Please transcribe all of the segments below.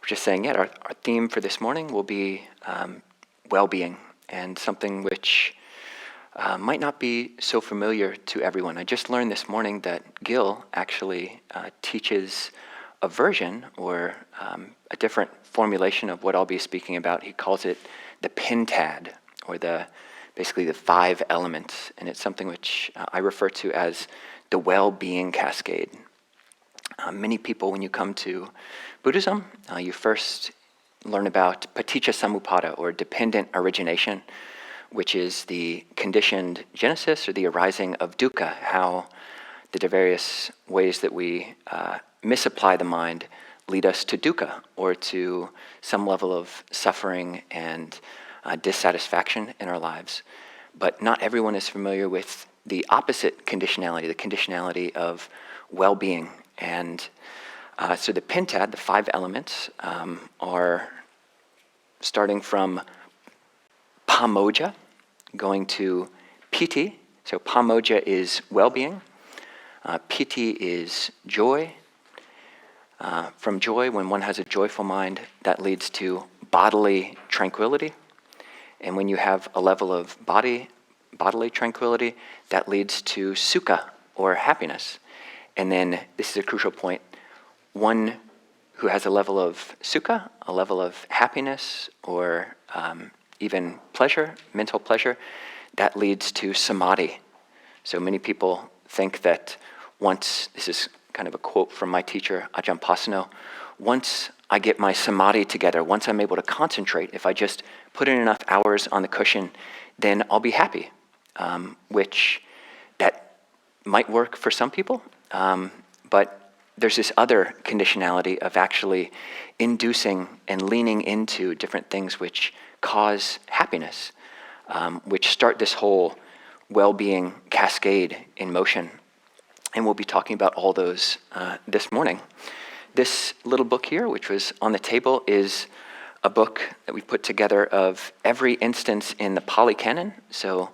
just saying, yeah, our theme for this morning will be well-being, and something which might not be so familiar to everyone. I just learned this morning that Gil actually teaches a version or a different formulation of what I'll be speaking about. He calls it the Pintad, or basically the 5 elements, and it's something which I refer to as the well-being cascade. Many people, when you come to Buddhism, you first learn about paticca samuppada, or dependent origination, which is the conditioned genesis or the arising of dukkha, how the various ways that we misapply the mind lead us to dukkha, or to some level of suffering and dissatisfaction in our lives. But not everyone is familiar with the opposite conditionality, the conditionality of well-being. And so the Pintad, the 5 elements, are starting from Pāññā, going to Piti. So Pāññā is well-being. Piti is joy. From joy, when one has a joyful mind, that leads to bodily tranquility. And when you have a level of bodily tranquility, that leads to sukha, or happiness. And then, this is a crucial point, one who has a level of sukha, a level of happiness, or even pleasure, mental pleasure, that leads to samadhi. So many people think that once, this is kind of a quote from my teacher, Ajahn, once I get my samadhi together, once I'm able to concentrate, if I just put in enough hours on the cushion, then I'll be happy, which that might work for some people, but there's this other conditionality of actually inducing and leaning into different things which cause happiness, which start this whole well-being cascade in motion. And we'll be talking about all those this morning. This little book here, which was on the table, is a book that we put together of every instance in the Pali Canon. So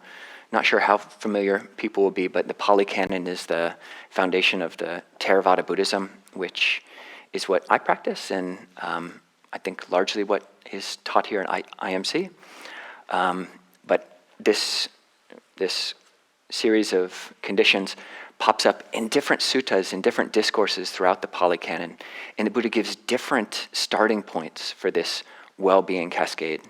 not sure how familiar people will be, but the Pali Canon is the foundation of the Theravada Buddhism, which is what I practice, and I think largely what is taught here in IMC. But this series of conditions pops up in different suttas, in different discourses throughout the Pali Canon, and the Buddha gives different starting points for this well-being cascade.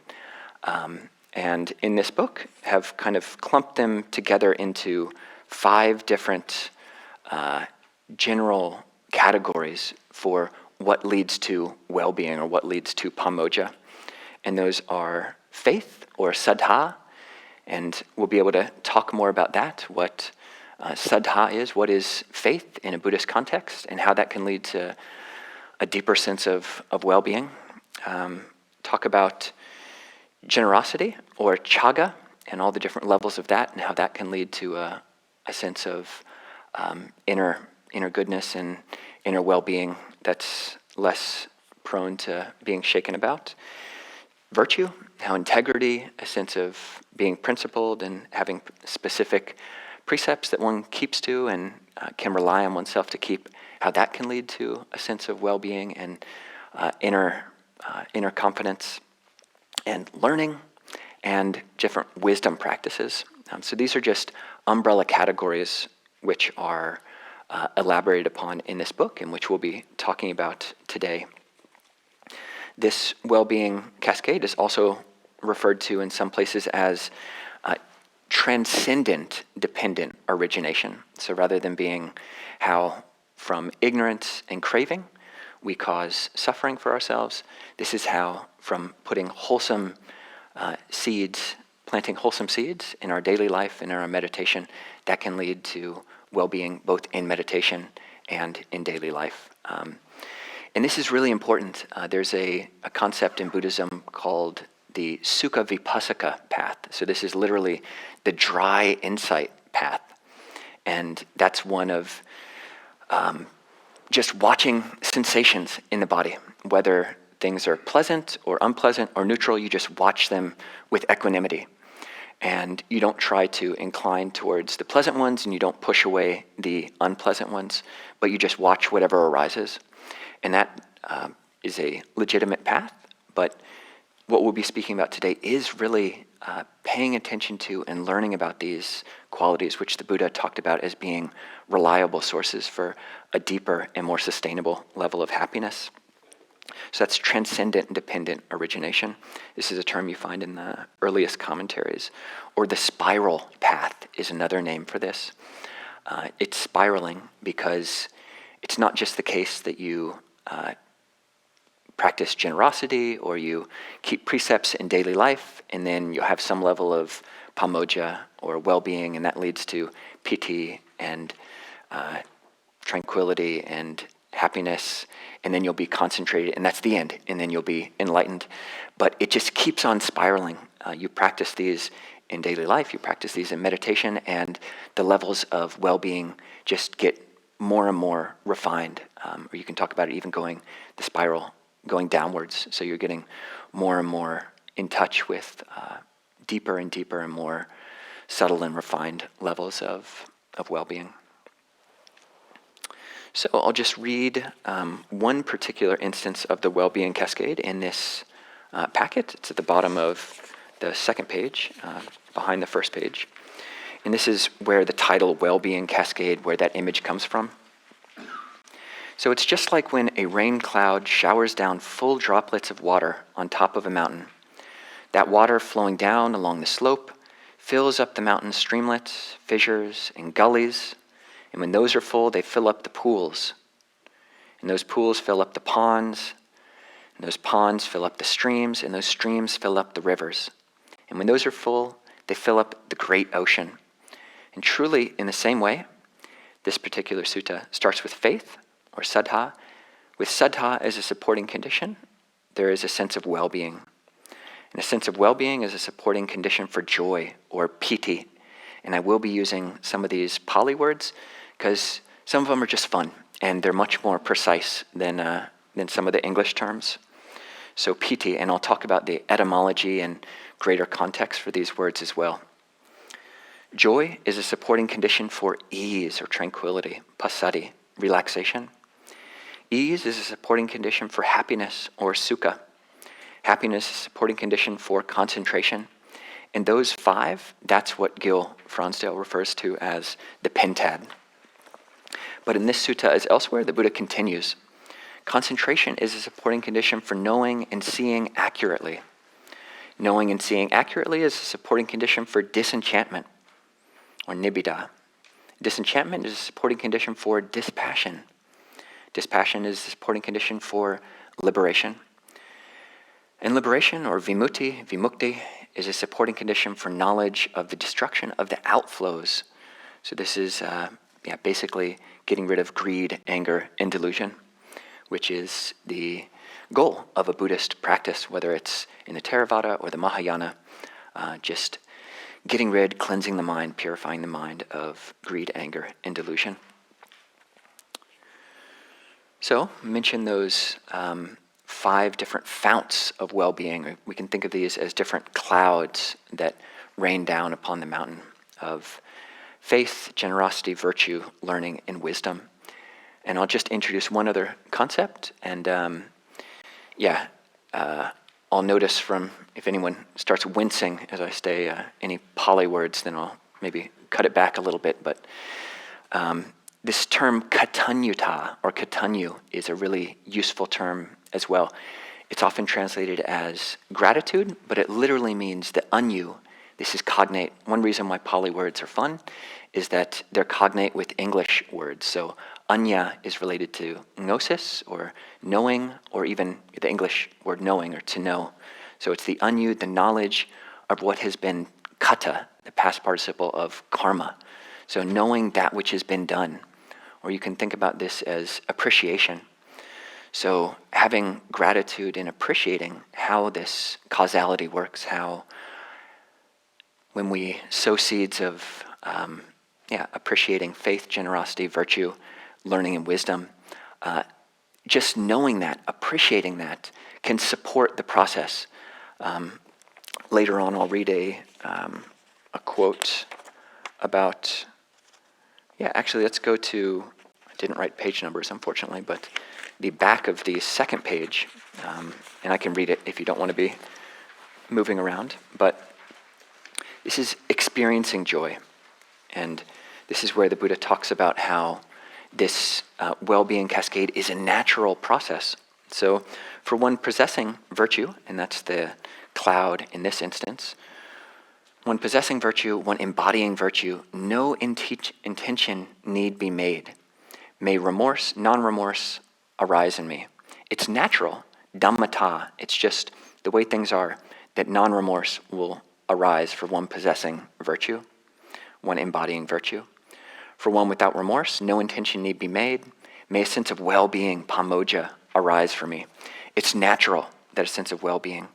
And in this book, have kind of clumped them together into 5 different general categories for what leads to well-being, or what leads to Pāññā. And those are faith, or Saddhā, and we'll be able to talk more about that, what Saddhā is, what is faith in a Buddhist context, and how that can lead to a deeper sense of well-being. Talk about generosity, or Cāga, and all the different levels of that, and how that can lead to a sense of inner goodness and inner well-being that's less prone to being shaken about. Virtue, how integrity, a sense of being principled and having specific precepts that one keeps to and can rely on oneself to keep, how that can lead to a sense of well-being and inner confidence. And learning, and different wisdom practices. So these are just umbrella categories which are elaborated upon in this book, and which we'll be talking about today. This well-being cascade is also referred to in some places as transcendent dependent origination. So rather than being how from ignorance and craving we cause suffering for ourselves, this is how from putting wholesome seeds, planting wholesome seeds in our daily life and in our meditation, that can lead to well-being both in meditation and in daily life. And this is really important. There's a concept in Buddhism called the Sukha Vipassaka path. So this is literally the dry insight path. And that's one of just watching sensations in the body, whether things are pleasant or unpleasant or neutral. You just watch them with equanimity. And you don't try to incline towards the pleasant ones, and you don't push away the unpleasant ones, but you just watch whatever arises. And that is a legitimate path, but what we'll be speaking about today is really paying attention to and learning about these qualities, which the Buddha talked about as being reliable sources for a deeper and more sustainable level of happiness. So that's transcendent and dependent origination. This is a term you find in the earliest commentaries. Or the spiral path is another name for this. It's spiraling because it's not just the case that you practice generosity or you keep precepts in daily life, and then you have some level of pāmoja or well-being, and that leads to piti and tranquility and happiness, and then you'll be concentrated, and that's the end, and then you'll be enlightened. But it just keeps on spiraling. You practice these in daily life, you practice these in meditation, and the levels of well-being just get more and more refined. Or you can talk about it even going the spiral, going downwards. So you're getting more and more in touch with deeper and deeper and more subtle and refined levels of well-being. So I'll just read one particular instance of the well-being cascade in this packet. It's at the bottom of the second page, behind the first page. And this is where the title well-being cascade, where that image comes from. So it's just like when a rain cloud showers down full droplets of water on top of a mountain. That water flowing down along the slope fills up the mountain's streamlets, fissures, and gullies. And when those are full, they fill up the pools. And those pools fill up the ponds. And those ponds fill up the streams. And those streams fill up the rivers. And when those are full, they fill up the great ocean. And truly, in the same way, this particular sutta starts with faith, or Saddhā. With Saddhā as a supporting condition, there is a sense of well-being. And a sense of well-being is a supporting condition for joy, or piti. And I will be using some of these Pali words because some of them are just fun, and they're much more precise than some of the English terms. So piti, and I'll talk about the etymology and greater context for these words as well. Joy is a supporting condition for ease or tranquility, passaddhi, relaxation. Ease is a supporting condition for happiness, or sukha. Happiness is a supporting condition for concentration. And those five, that's what Gil Fronsdale refers to as the pentad. But in this sutta, as elsewhere, the Buddha continues. Concentration is a supporting condition for knowing and seeing accurately. Knowing and seeing accurately is a supporting condition for disenchantment, or nibbida. Disenchantment is a supporting condition for dispassion. Dispassion is a supporting condition for liberation. And liberation, or vimukti, is a supporting condition for knowledge of the destruction of the outflows. So this is basically getting rid of greed, anger, and delusion, which is the goal of a Buddhist practice, whether it's in the Theravada or the Mahayana, just getting rid, cleansing the mind, purifying the mind of greed, anger, and delusion. So, mention those 5 different founts of well-being. We can think of these as different clouds that rain down upon the mountain of faith, generosity, virtue, learning, and wisdom. And I'll just introduce one other concept, and I'll notice from if anyone starts wincing as I say any Pali words, then I'll maybe cut it back a little bit. But this term katanyuta, or katanyu, is a really useful term as well. It's often translated as gratitude, but it literally means the anyu. This is cognate. One reason why Pali words are fun is that they're cognate with English words. So anya is related to gnosis, or knowing, or even the English word knowing, or to know. So it's the anyu, the knowledge of what has been kata, the past participle of karma. So knowing that which has been done. Or you can think about this as appreciation. So having gratitude and appreciating how this causality works, how when we sow seeds of appreciating faith, generosity, virtue, learning, and wisdom, just knowing that, appreciating that, can support the process. Later on, I'll read a quote about, let's go to, I didn't write page numbers, unfortunately, but the back of the second page, and I can read it if you don't want to be moving around, but this is experiencing joy. And this is where the Buddha talks about how this well-being cascade is a natural process. So for one possessing virtue, and that's the cloud in this instance, one possessing virtue, one embodying virtue, no intention need be made. May remorse, non-remorse arise in me. It's natural, dhammata, it's just the way things are, that non-remorse will arise for one possessing virtue, one embodying virtue. For one without remorse, no intention need be made. May a sense of well-being, pāmoja, arise for me. It's natural that a sense of well-being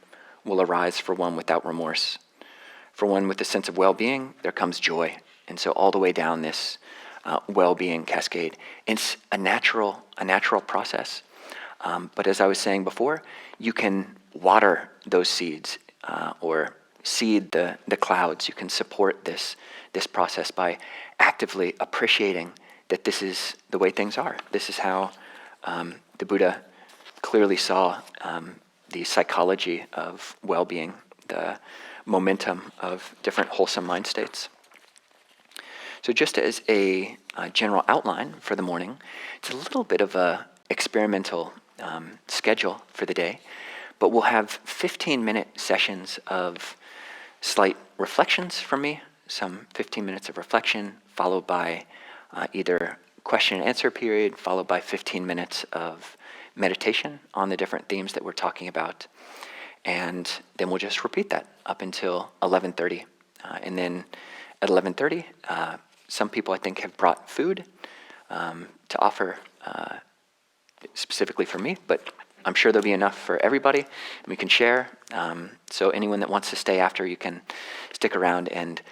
will arise for one without remorse. For one with a sense of well-being, there comes joy. And so all the way down this well-being cascade, it's a natural process. But as I was saying before, you can water those seeds or seed the clouds. You can support this process by actively appreciating that this is the way things are. This is how the Buddha clearly saw the psychology of well-being, the momentum of different wholesome mind states. So just as a general outline for the morning, it's a little bit of a experimental schedule for the day, but we'll have 15-minute sessions of slight reflections from me, some 15 minutes of reflection, followed by either question and answer period, followed by 15 minutes of meditation on the different themes that we're talking about. And then we'll just repeat that up until 11:30. And then at 11:30, some people I think have brought food to offer specifically for me, but I'm sure there'll be enough for everybody, and we can share. So anyone that wants to stay after, you can stick around and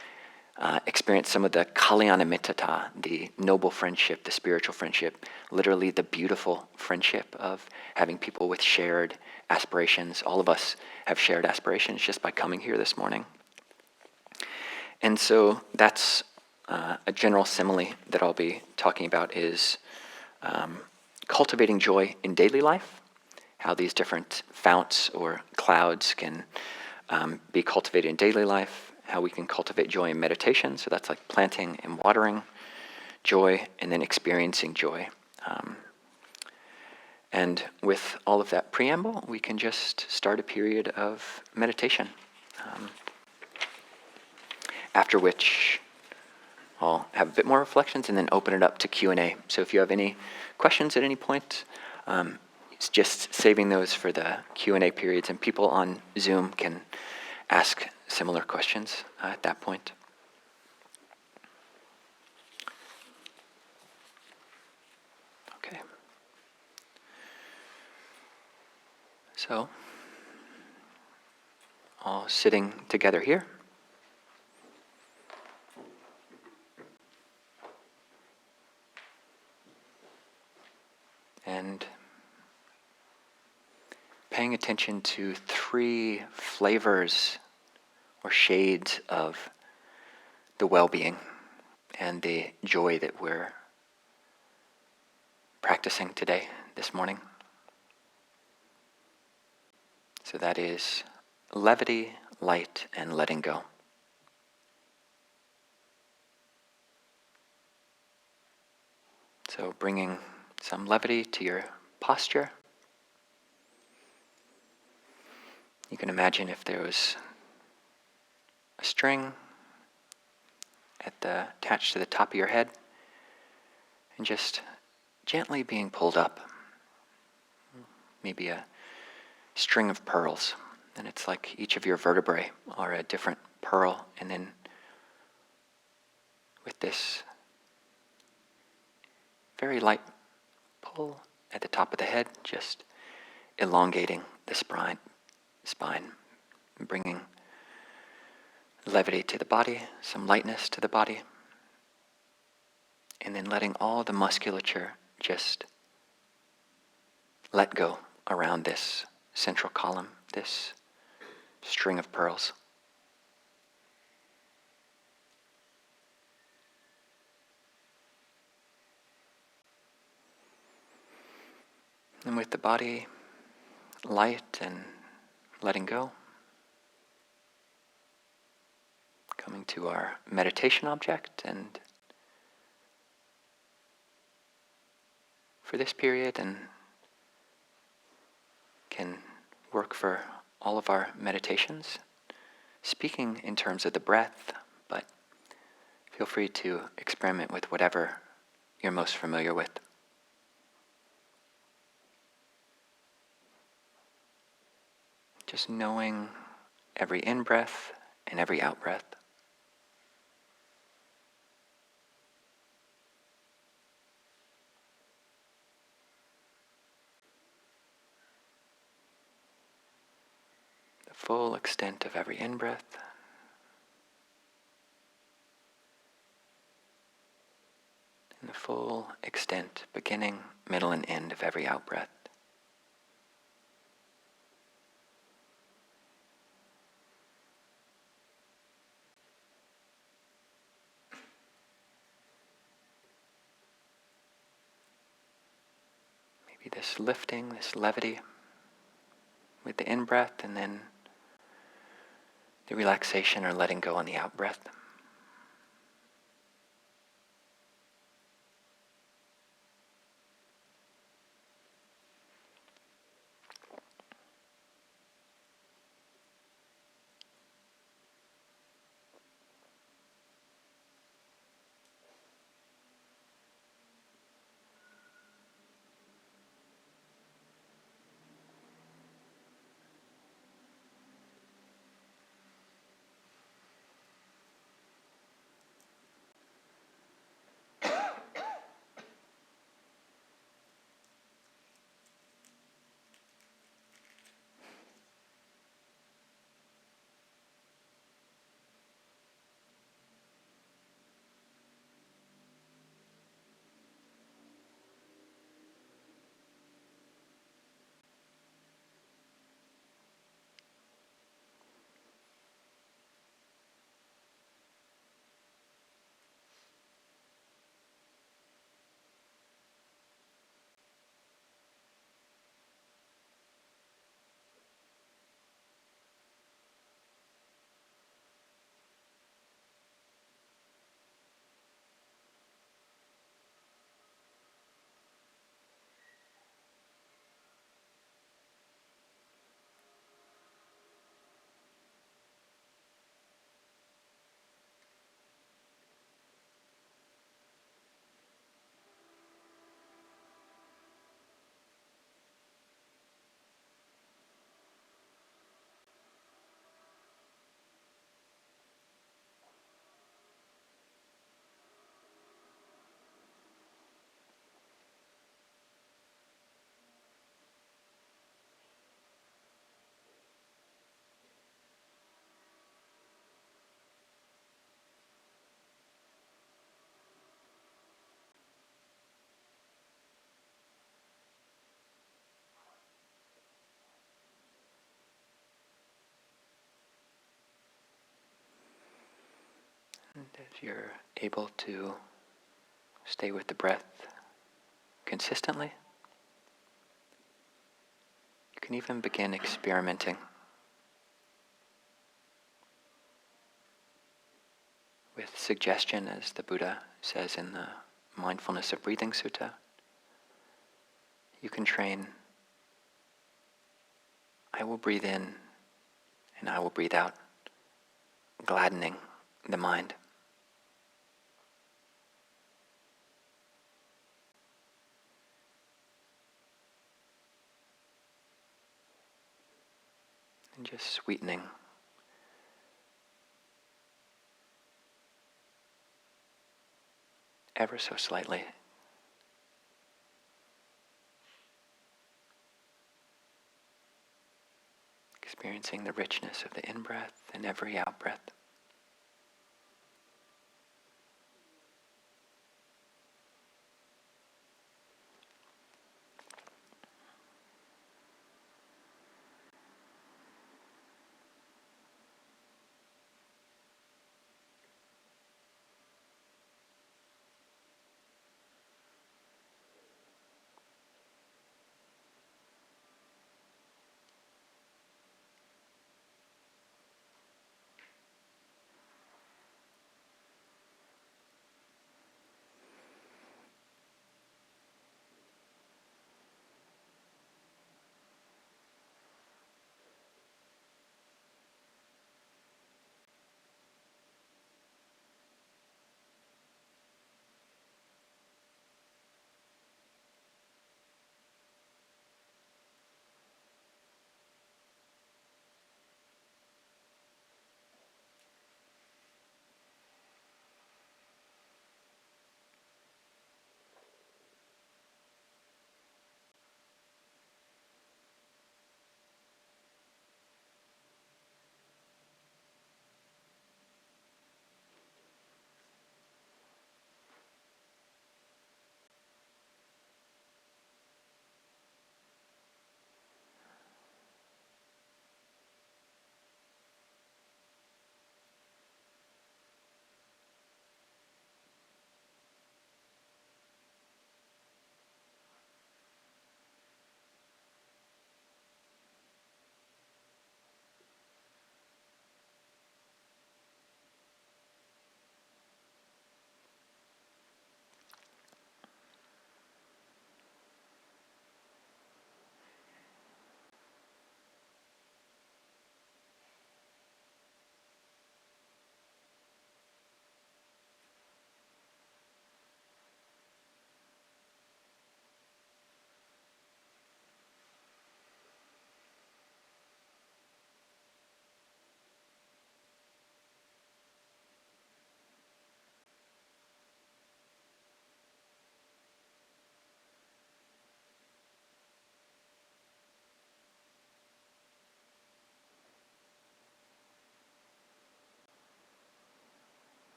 experience some of the kalyana mittata, the noble friendship, the spiritual friendship, literally the beautiful friendship of having people with shared aspirations. All of us have shared aspirations just by coming here this morning. And so that's a general simile that I'll be talking about is cultivating joy in daily life, how these different founts or clouds can be cultivated in daily life, how we can cultivate joy in meditation, so that's like planting and watering joy, and then experiencing joy. And with all of that preamble, we can just start a period of meditation, after which I'll have a bit more reflections and then open it up to Q&A. So if you have any questions at any point, it's just saving those for the Q&A periods, and people on Zoom can ask similar questions at that point. Okay. So, all sitting together here. And paying attention to 3 flavors or shades of the well-being and the joy that we're practicing today, this morning. So that is levity, light, and letting go. So bringing some levity to your posture. You can imagine if there was a string attached to the top of your head and just gently being pulled up. Maybe a string of pearls, and it's like each of your vertebrae are a different pearl, and then with this very light pull at the top of the head, just elongating the spine, bringing levity to the body, some lightness to the body, and then letting all the musculature just let go around this central column, this string of pearls. And with the body light and letting go, coming to our meditation object, and for this period, and can work for all of our meditations, speaking in terms of the breath, but feel free to experiment with whatever you're most familiar with. Just knowing every in-breath and every out-breath. The full extent of every in-breath and the full extent, beginning, middle, and end of every out-breath. Maybe this lifting, this levity with the in-breath, and then the relaxation or letting go on the out-breath. And if you're able to stay with the breath consistently, you can even begin experimenting with suggestion, as the Buddha says in the Mindfulness of Breathing Sutta. You can train, I will breathe in and I will breathe out, gladdening the mind. And just sweetening ever so slightly. Experiencing the richness of the in-breath and every out-breath.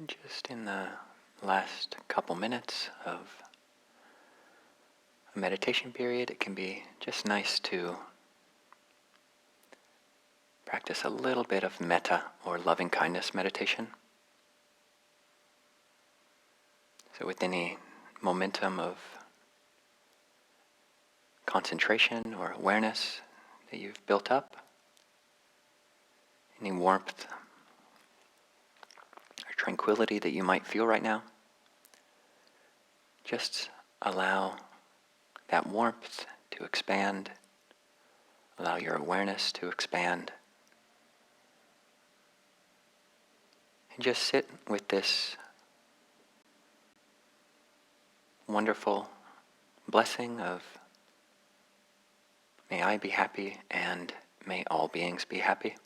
Just in the last couple minutes of a meditation period, it can be just nice to practice a little bit of metta or loving kindness meditation. So with any momentum of concentration or awareness that you've built up, any warmth or tranquility that you might feel right now, just allow that warmth to expand, allow your awareness to expand, and just sit with this wonderful blessing of may I be happy and may all beings be happy.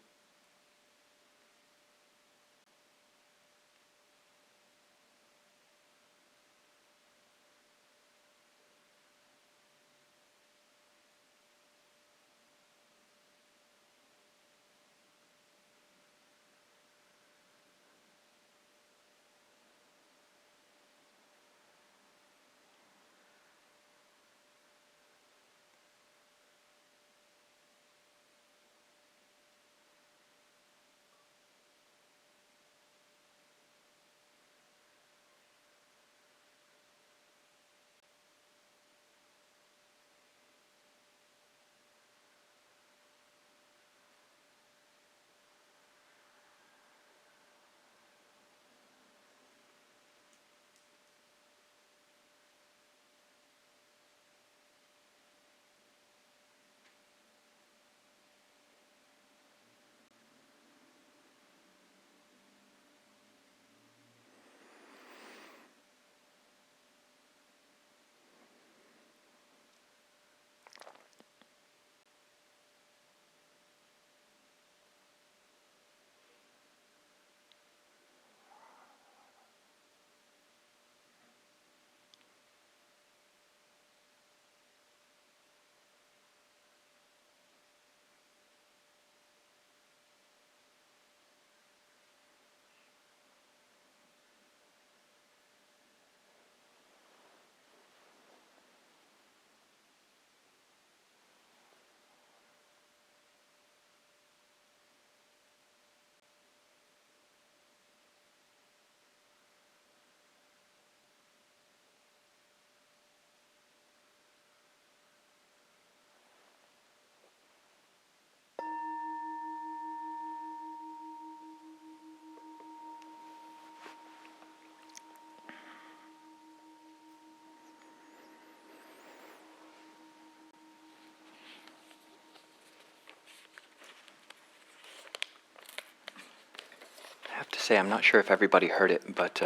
I have to say, I'm not sure if everybody heard it, but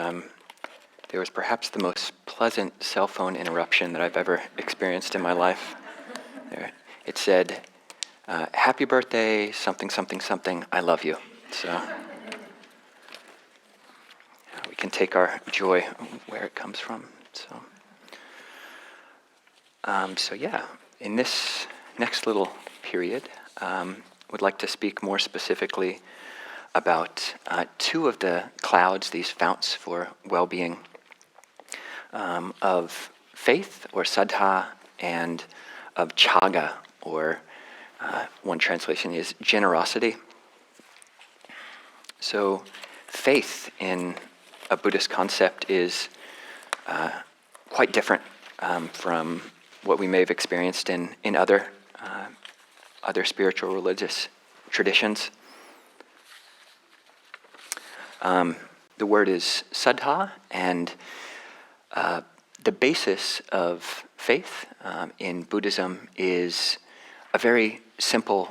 there was perhaps the most pleasant cell phone interruption that I've ever experienced in my life. It said, happy birthday, something, something, something, I love you. So we can take our joy where it comes from. So yeah, in this next little period, would like to speak more specifically about two of the clouds, these founts for well-being, of faith, or Saddhā, and of Cāga, or one translation is generosity. So faith in a Buddhist concept is quite different from what we may have experienced in other spiritual religious traditions. The word is Saddhā, and the basis of faith in Buddhism is a very simple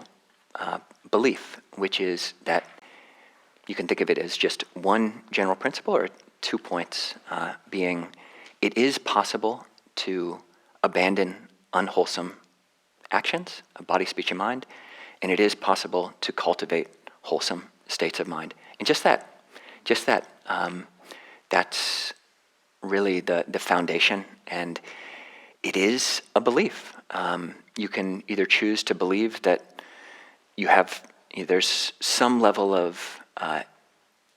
belief, which is that you can think of it as just one general principle, or 2 points, being it is possible to abandon unwholesome actions of body, speech, and mind, and it is possible to cultivate wholesome states of mind. And just that, that's really the foundation, and it is a belief. You can either choose to believe that there's some level of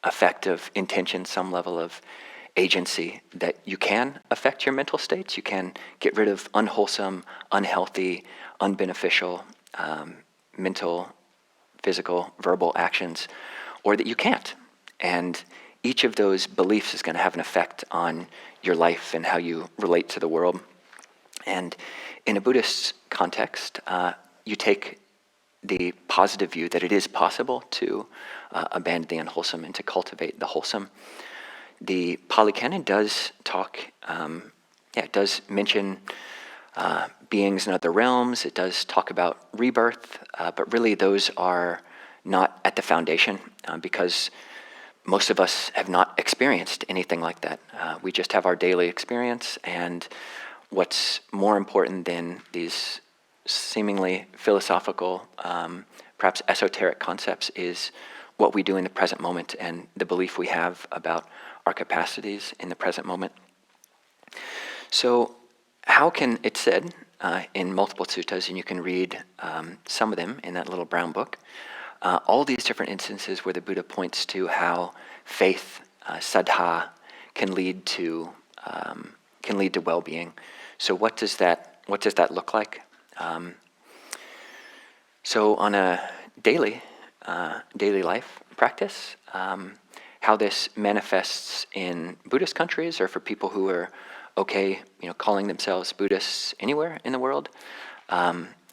effect of intention, some level of agency, that you can affect your mental states. You can get rid of unwholesome, unhealthy, unbeneficial mental, physical, verbal actions, or that you can't. And each of those beliefs is going to have an effect on your life and how you relate to the world. And in a Buddhist context, you take the positive view that it is possible to abandon the unwholesome and to cultivate the wholesome. The Pali Canon does talk, it does mention beings in other realms. It does talk about rebirth, but really those are not at the foundation because most of us have not experienced anything like that. We just have our daily experience, and what's more important than these seemingly philosophical, perhaps esoteric concepts is what we do in the present moment and the belief we have about our capacities in the present moment. So how can, it's said in multiple suttas, and you can read some of them in that little brown book, all these different instances where the Buddha points to how faith, Saddhā, can lead to well-being. So what does that look like? So on a daily life practice, how this manifests in Buddhist countries, or for people who are okay, calling themselves Buddhists anywhere in the world.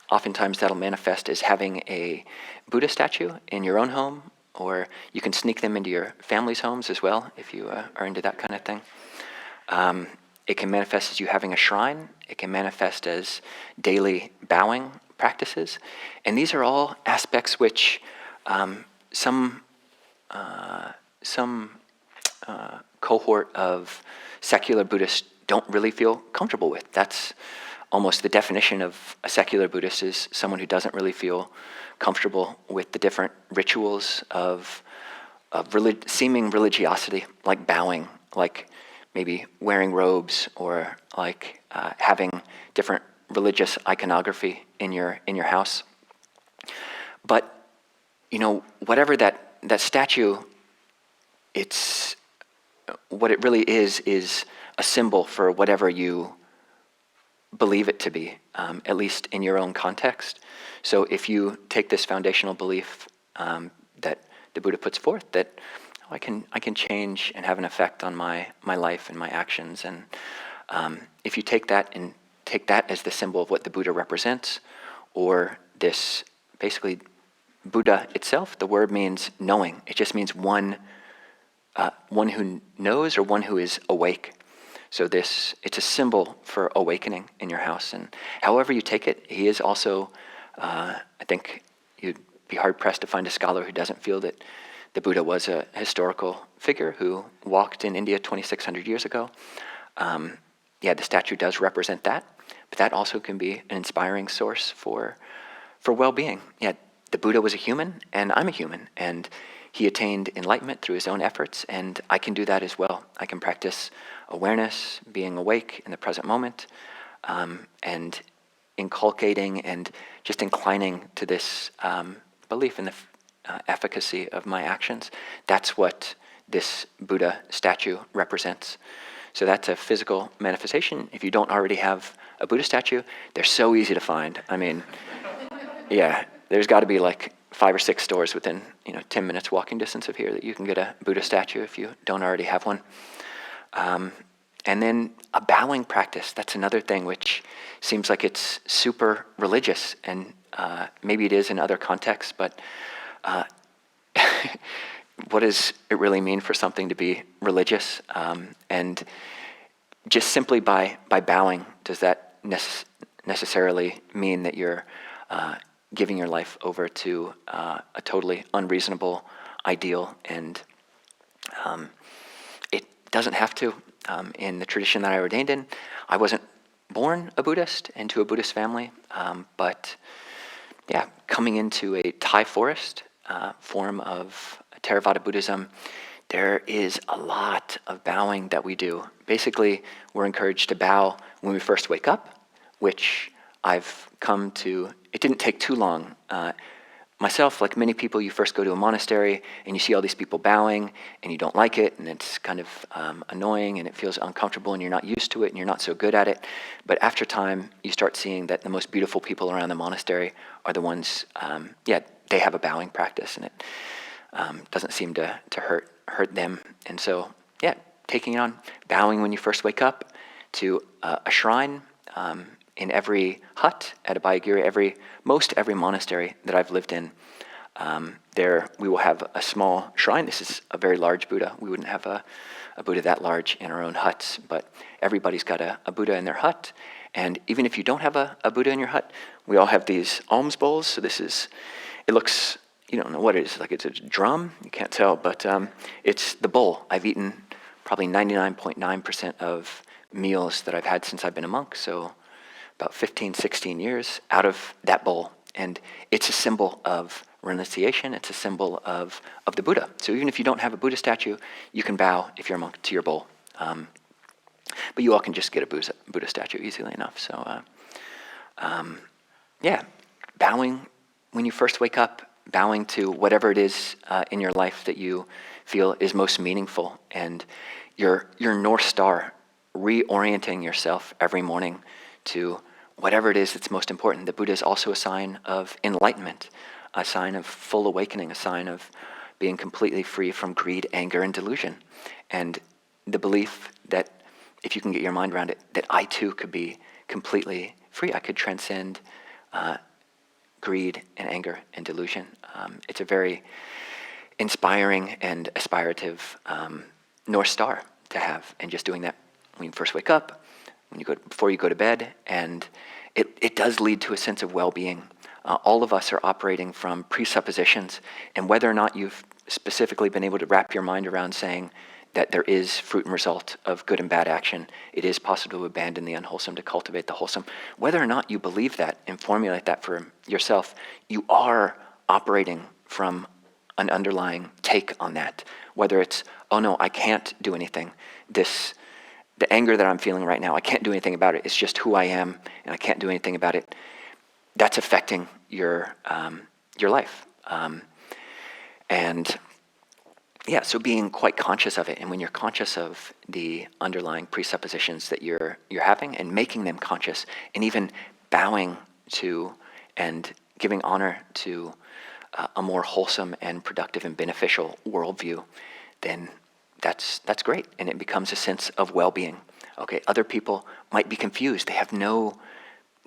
Oftentimes that'll manifest as having a Buddha statue in your own home, or you can sneak them into your family's homes as well if you are into that kind of thing. It can manifest as you having a shrine. It can manifest as daily bowing practices. And these are all aspects which some cohort of secular Buddhists don't really feel comfortable with. That's almost the definition of a secular Buddhist, is someone who doesn't really feel comfortable with the different rituals of seeming religiosity, like bowing, like maybe wearing robes, or like having different religious iconography in your house. But whatever that statue, it's what it really is a symbol for whatever you believe it to be, at least in your own context. So if you take this foundational belief that the Buddha puts forth, that I can change and have an effect on my life and my actions, and if you take that as the symbol of what the Buddha represents, or this basically Buddha itself, the word means knowing. It just means one who knows, or one who is awake. So it's a symbol for awakening in your house. And however you take it, he is also, I think you'd be hard-pressed to find a scholar who doesn't feel that the Buddha was a historical figure who walked in India 2,600 years ago. The statue does represent that, but that also can be an inspiring source for well-being. Yeah, the Buddha was a human, and I'm a human, and he attained enlightenment through his own efforts, and I can do that as well. I can practice awareness, being awake in the present moment, and inculcating and just inclining to this belief in the efficacy of my actions. That's what this Buddha statue represents. So that's a physical manifestation. If you don't already have a Buddha statue, they're so easy to find. I mean, yeah, there's got to be like 5 or 6 stores within 10 minutes walking distance of here that you can get a Buddha statue if you don't already have one. And then a bowing practice, that's another thing which seems like it's super religious, and maybe it is in other contexts, but what does it really mean for something to be religious? And just simply by bowing, does that necessarily mean that you're giving your life over to a totally unreasonable ideal? And it doesn't have to. In the tradition that I ordained in, I wasn't born a Buddhist into a Buddhist family, but coming into a Thai forest form of Theravada Buddhism, there is a lot of bowing that we do. Basically, we're encouraged to bow when we first wake up, which I've come to, it didn't take too long. myself, like many people, you first go to a monastery and you see all these people bowing and you don't like it, and it's kind of annoying and it feels uncomfortable and you're not used to it and you're not so good at it. But after time, you start seeing that the most beautiful people around the monastery are the ones, they have a bowing practice, and it doesn't seem to hurt them. And so, taking it on, bowing when you first wake up to a shrine, in every hut at Abhayagiri, most every monastery that I've lived in, there we will have a small shrine. This is a very large Buddha. We wouldn't have a Buddha that large in our own huts, but everybody's got a Buddha in their hut. And even if you don't have a Buddha in your hut, we all have these alms bowls. So it looks, you don't know what it is, like it's a drum, you can't tell, but it's the bowl. I've eaten probably 99.9% of meals that I've had since I've been a monk, so about 15, 16 years out of that bowl. And it's a symbol of renunciation. It's a symbol of the Buddha. So even if you don't have a Buddha statue, you can bow, if you're a monk, to your bowl. But you all can just get a Buddha statue easily enough. So bowing when you first wake up, bowing to whatever it is in your life that you feel is most meaningful, and your North Star, reorienting yourself every morning to whatever it is that's most important. The Buddha is also a sign of enlightenment, a sign of full awakening, a sign of being completely free from greed, anger, and delusion. And the belief that if you can get your mind around it, that I too could be completely free. I could transcend greed and anger and delusion. It's a very inspiring and aspirative North Star to have. And just doing that when you first wake up, before you go to bed, and it does lead to a sense of well-being. All of us are operating from presuppositions, and whether or not you've specifically been able to wrap your mind around saying that there is fruit and result of good and bad action, it is possible to abandon the unwholesome to cultivate the wholesome. Whether or not you believe that and formulate that for yourself, you are operating from an underlying take on that. Whether it's, oh no, I can't do anything. The anger that I'm feeling right now, I can't do anything about it. It's just who I am, and I can't do anything about it. That's affecting your life. So being quite conscious of it, and when you're conscious of the underlying presuppositions that you're having, and making them conscious, and even bowing to and giving honor to a more wholesome and productive and beneficial worldview, then that's great, and it becomes a sense of well-being. Okay, other people might be confused. They have no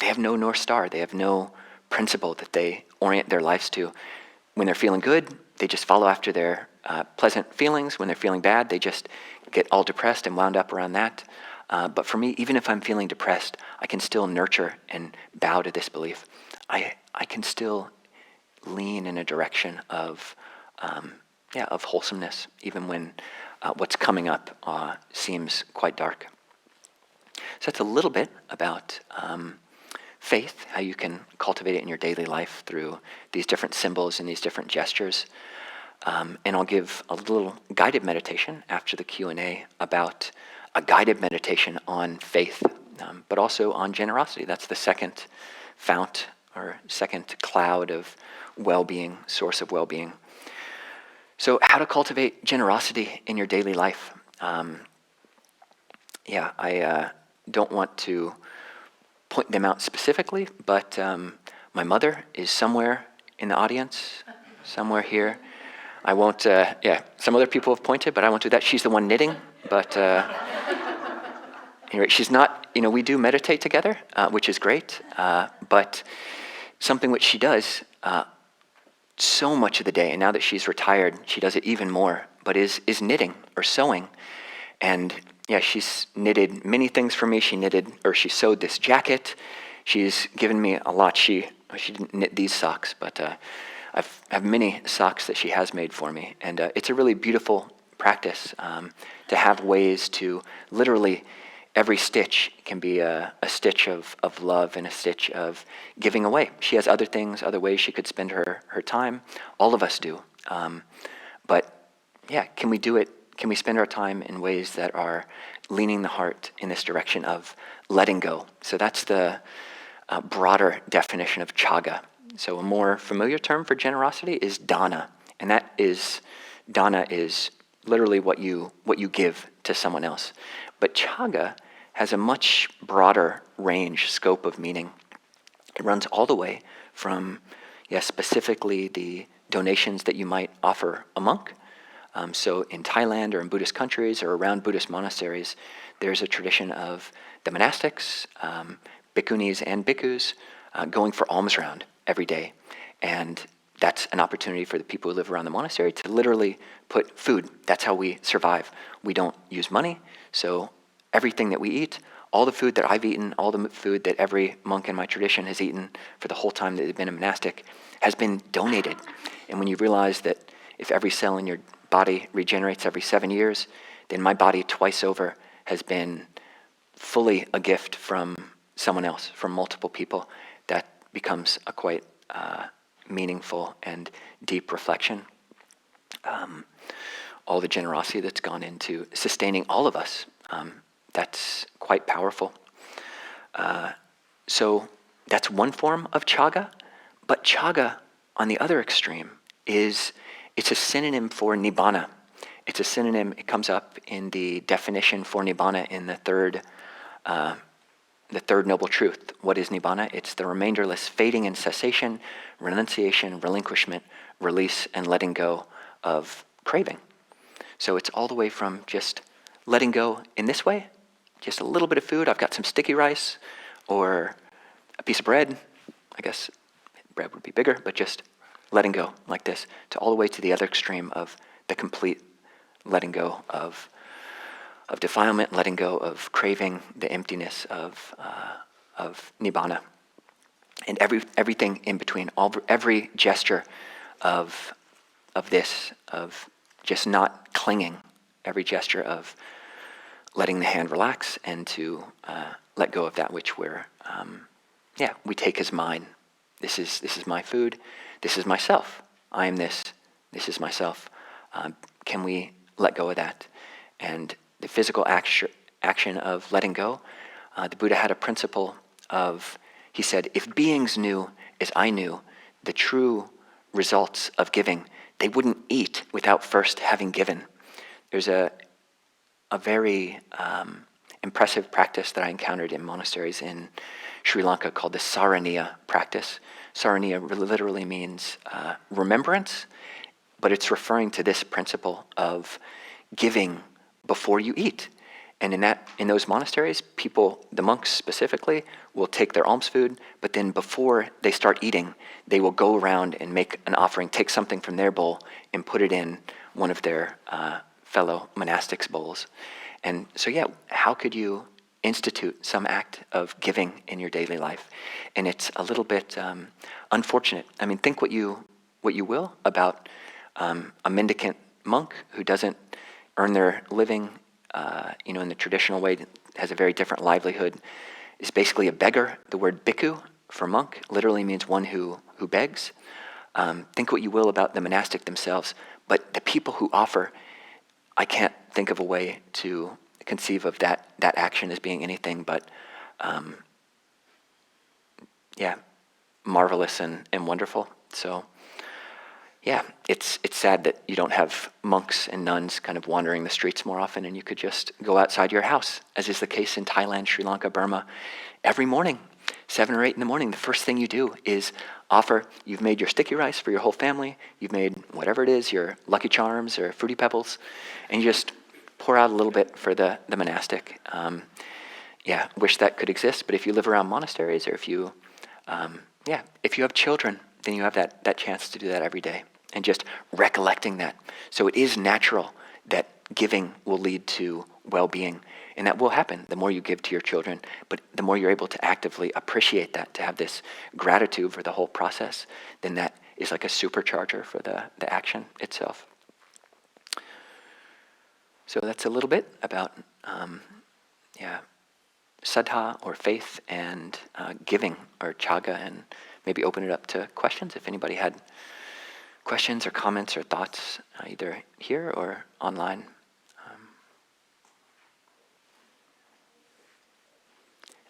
North Star. They have no principle that they orient their lives to. When they're feeling good, they just follow after their pleasant feelings. When they're feeling bad, they just get all depressed and wound up around that. But for me, even if I'm feeling depressed, I can still nurture and bow to this belief. I can still lean in a direction of wholesomeness, even when what's coming up seems quite dark. So that's a little bit about faith, how you can cultivate it in your daily life through these different symbols and these different gestures. And I'll give a little guided meditation after the Q&A about a guided meditation on faith, but also on generosity. That's the second fount or second cloud of well-being, source of well-being. So how to cultivate generosity in your daily life. I don't want to point them out specifically, but my mother is somewhere in the audience, somewhere here. I won't, some other people have pointed, but I won't do that. She's the one knitting, but anyway, she's not, we do meditate together, which is great, but something which she does so much of the day, and now that she's retired, she does it even more, but is knitting or sewing. And she's knitted many things for me. She sewed this jacket. She's given me a lot. She didn't knit these socks, but I have many socks that she has made for me. And it's a really beautiful practice to have ways to literally, every stitch can be a stitch of love and a stitch of giving away. She has other things, other ways she could spend her time. All of us do. Can we do it? Can we spend our time in ways that are leaning the heart in this direction of letting go? So that's the broader definition of Cāga. So a more familiar term for generosity is dana, and dana is literally what you give to someone else. But Cāga has a much broader range, scope of meaning. It runs all the way from, specifically the donations that you might offer a monk. So in Thailand or in Buddhist countries or around Buddhist monasteries, there's a tradition of the monastics, bhikkhunis and bhikkhus, going for alms round every day. And that's an opportunity for the people who live around the monastery to literally put food. That's how we survive. We don't use money, so everything that we eat, all the food that I've eaten, all the food that every monk in my tradition has eaten for the whole time that they've been a monastic, has been donated. And when you realize that if every cell in your body regenerates every 7 years, then my body twice over has been fully a gift from someone else, from multiple people, that becomes a quite meaningful and deep reflection. All the generosity that's gone into sustaining all of us, that's quite powerful. So that's one form of Cāga, but Cāga, on the other extreme, it's a synonym for Nibbana. It's a synonym, it comes up in the definition for Nibbana in the third noble truth. What is Nibbana? It's the remainderless fading and cessation, renunciation, relinquishment, release, and letting go of craving. So it's all the way from just letting go in this way, just a little bit of food, I've got some sticky rice, or a piece of bread, I guess bread would be bigger, but just letting go like this, to all the way to the other extreme of the complete letting go of defilement, letting go of craving, the emptiness of nibbana, and everything in between. Every gesture of this, of just not clinging, every gesture of letting the hand relax and to let go of that which we take as mine. This is my food. This is myself. I am this. This is myself. Can we let go of that? And the physical action of letting go, the Buddha had a principle of, he said, if beings knew as I knew the true results of giving, they wouldn't eat without first having given. There's a very impressive practice that I encountered in monasteries in Sri Lanka called the Saraniya practice. Saraniya literally means remembrance, but it's referring to this principle of giving before you eat. And in those monasteries, people, the monks specifically, will take their alms food, but then before they start eating, they will go around and make an offering, take something from their bowl and put it in one of their fellow monastics' bowls. And so, how could you institute some act of giving in your daily life? And it's a little bit unfortunate. I mean, think what you will about a mendicant monk who doesn't earn their living, in the traditional way, has a very different livelihood, is basically a beggar. The word bhikkhu for monk literally means one who begs. Think what you will about the monastic themselves, but the people who offer, I can't think of a way to conceive of that action as being anything but, marvelous and wonderful. So, it's sad that you don't have monks and nuns kind of wandering the streets more often, and you could just go outside your house, as is the case in Thailand, Sri Lanka, Burma. Every morning, 7 or 8 in the morning, the first thing you do is offer. You've made your sticky rice for your whole family. You've made whatever it is, your Lucky Charms or Fruity Pebbles, and you just pour out a little bit for the monastic. Wish that could exist, but if you live around monasteries, or if you have children, then you have that chance to do that every day, and just recollecting that. So it is natural that giving will lead to well-being, and that will happen the more you give to your children, but the more you're able to actively appreciate that, to have this gratitude for the whole process, then that is like a supercharger for the action itself. So that's a little bit about Saddhā, or faith, and giving, or Cāga, and maybe open it up to questions if anybody had questions or comments or thoughts, either here or online.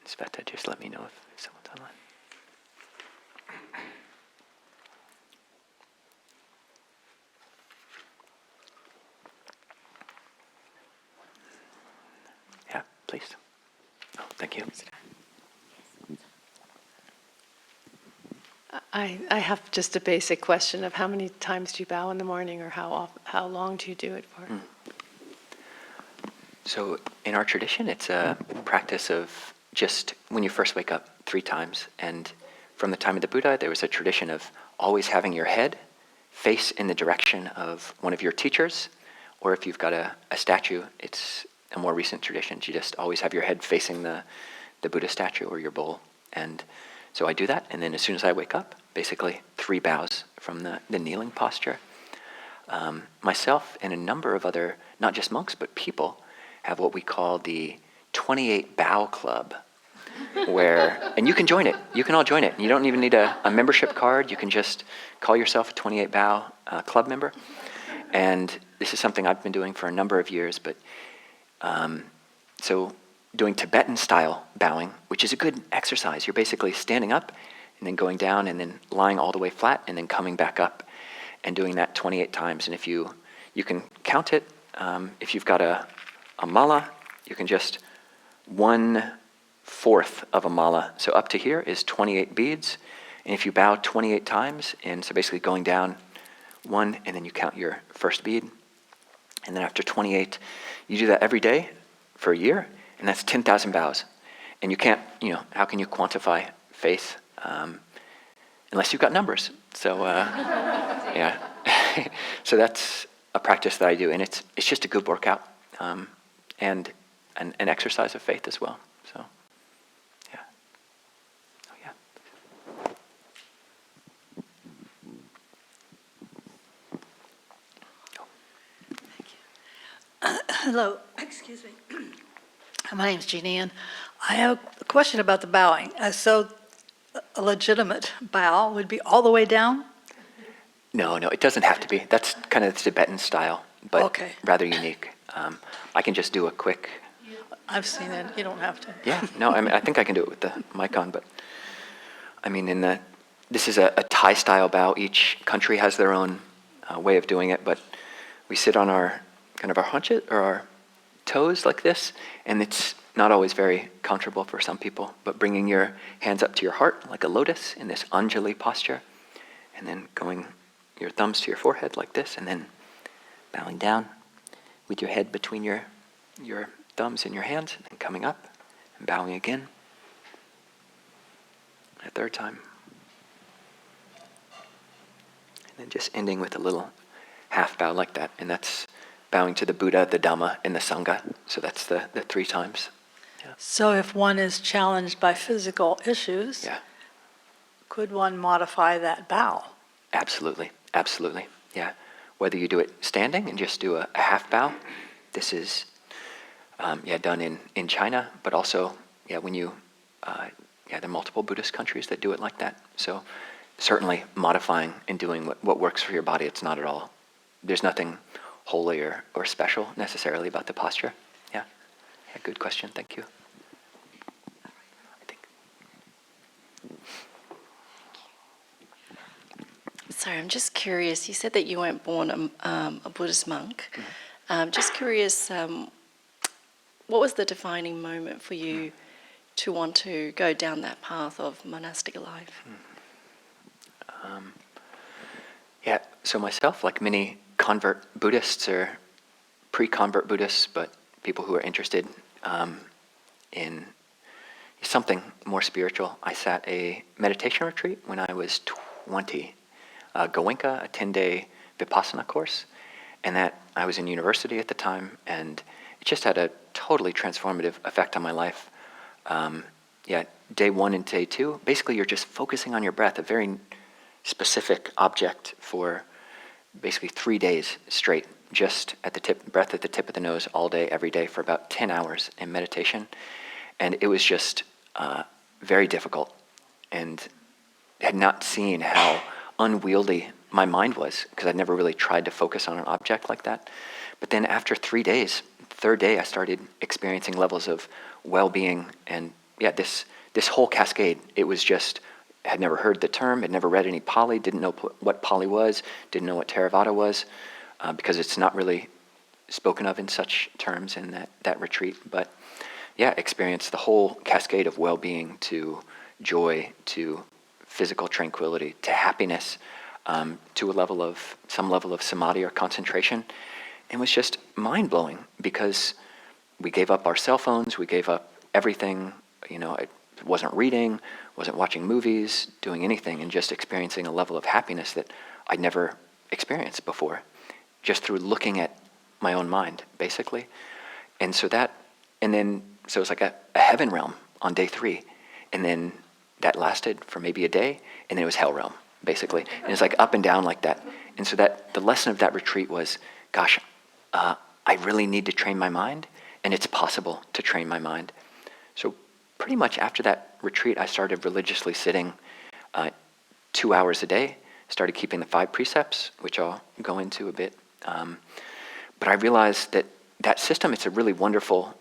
Sveta, just let me know if someone's online. Thank you. I have just a basic question of how many times do you bow in the morning, or how long do you do it for? So in our tradition, it's a practice of just when you first wake up 3 times. And from the time of the Buddha, there was a tradition of always having your head face in the direction of one of your teachers, or if you've got a statue, it's a more recent tradition. You just always have your head facing the Buddha statue or your bowl. And so I do that, and then as soon as I wake up, basically 3 bows from the kneeling posture. Myself and a number of other, not just monks, but people, have what we call the 28 Bow Club, and you can join it. You can all join it. You don't even need a membership card. You can just call yourself a 28 Bow club member. And this is something I've been doing for a number of years, but so doing Tibetan style bowing, which is a good exercise. You're basically standing up and then going down and then lying all the way flat and then coming back up and doing that 28 times. And if you can count it, if you've got a mala, you can just 1/4 of a mala. So up to here is 28 beads. And if you bow 28 times, and so basically going down 1, and then you count your first bead. And then after 28, you do that every day for a year, and that's 10,000 bows. And you can't, how can you quantify faith unless you've got numbers? So, yeah. So that's a practice that I do, and it's just a good workout and an exercise of faith as well. So, yeah. Oh, yeah. Hello, excuse me. My name's Jeannie Ann. I have a question about the bowing. So a legitimate bow would be all the way down? No, it doesn't have to be. That's kind of the Tibetan style, but Okay. rather unique. I can just do a quick... I've seen it. You don't have to. Yeah, no, I think I can do it with the mic on, but I mean, this is a Thai style bow. Each country has their own way of doing it, but we sit on our haunches or our toes like this, and it's not always very comfortable for some people, but bringing your hands up to your heart like a lotus in this Anjali posture, and then going your thumbs to your forehead like this, and then bowing down with your head between your thumbs and your hands, and then coming up and bowing again. A third time. And then just ending with a little half bow like that, and that's bowing to the Buddha, the Dhamma, and the Sangha. So that's the 3 times. Yeah. So if one is challenged by physical issues, Yeah. could one modify that bow? Absolutely. Yeah. Whether you do it standing and just do a half bow, this is done in China, but also when you there are multiple Buddhist countries that do it like that. So certainly modifying and doing what works for your body. It's not at all. There's nothing holy or special necessarily about the posture. Yeah. Good question. Thank you. I think. Sorry, I'm just curious. You said that you weren't born a Buddhist monk. Mm-hmm. Just curious, what was the defining moment for you to want to go down that path of monastic life? So myself, like many convert Buddhists or pre-convert Buddhists, but people who are interested in something more spiritual, I sat a meditation retreat when I was 20, Goenka, a 10-day Vipassana course, and that I was in university at the time, and it just had a totally transformative effect on my life. Day 1 and day 2, basically you're just focusing on your breath, a very specific object for basically 3 days straight, just at the tip, breath at the tip of the nose all day, every day for about 10 hours in meditation. And it was just very difficult, and had not seen how unwieldy my mind was, because I'd never really tried to focus on an object like that. But then after 3 days, third day, I started experiencing levels of well-being, and this whole cascade. It was just, had never heard the term, had never read any Pali, didn't know what Pali was, didn't know what Theravada was, because it's not really spoken of in such terms in that retreat. But experience the whole cascade of well-being to joy, to physical tranquility, to happiness, to some level of samadhi or concentration. It was just mind-blowing because we gave up our cell phones, we gave up everything. I wasn't reading, wasn't watching movies, doing anything, and just experiencing a level of happiness that I'd never experienced before, just through looking at my own mind, basically. And so it was like a heaven realm on day 3, and then that lasted for maybe a day, and then it was hell realm, basically. And it's like up and down like that. And so that the lesson of that retreat was, gosh, I really need to train my mind, and it's possible to train my mind. So pretty much after that retreat, I started religiously sitting 2 hours a day, started keeping the 5 precepts, which I'll go into a bit. But I realized that system, it's a really wonderful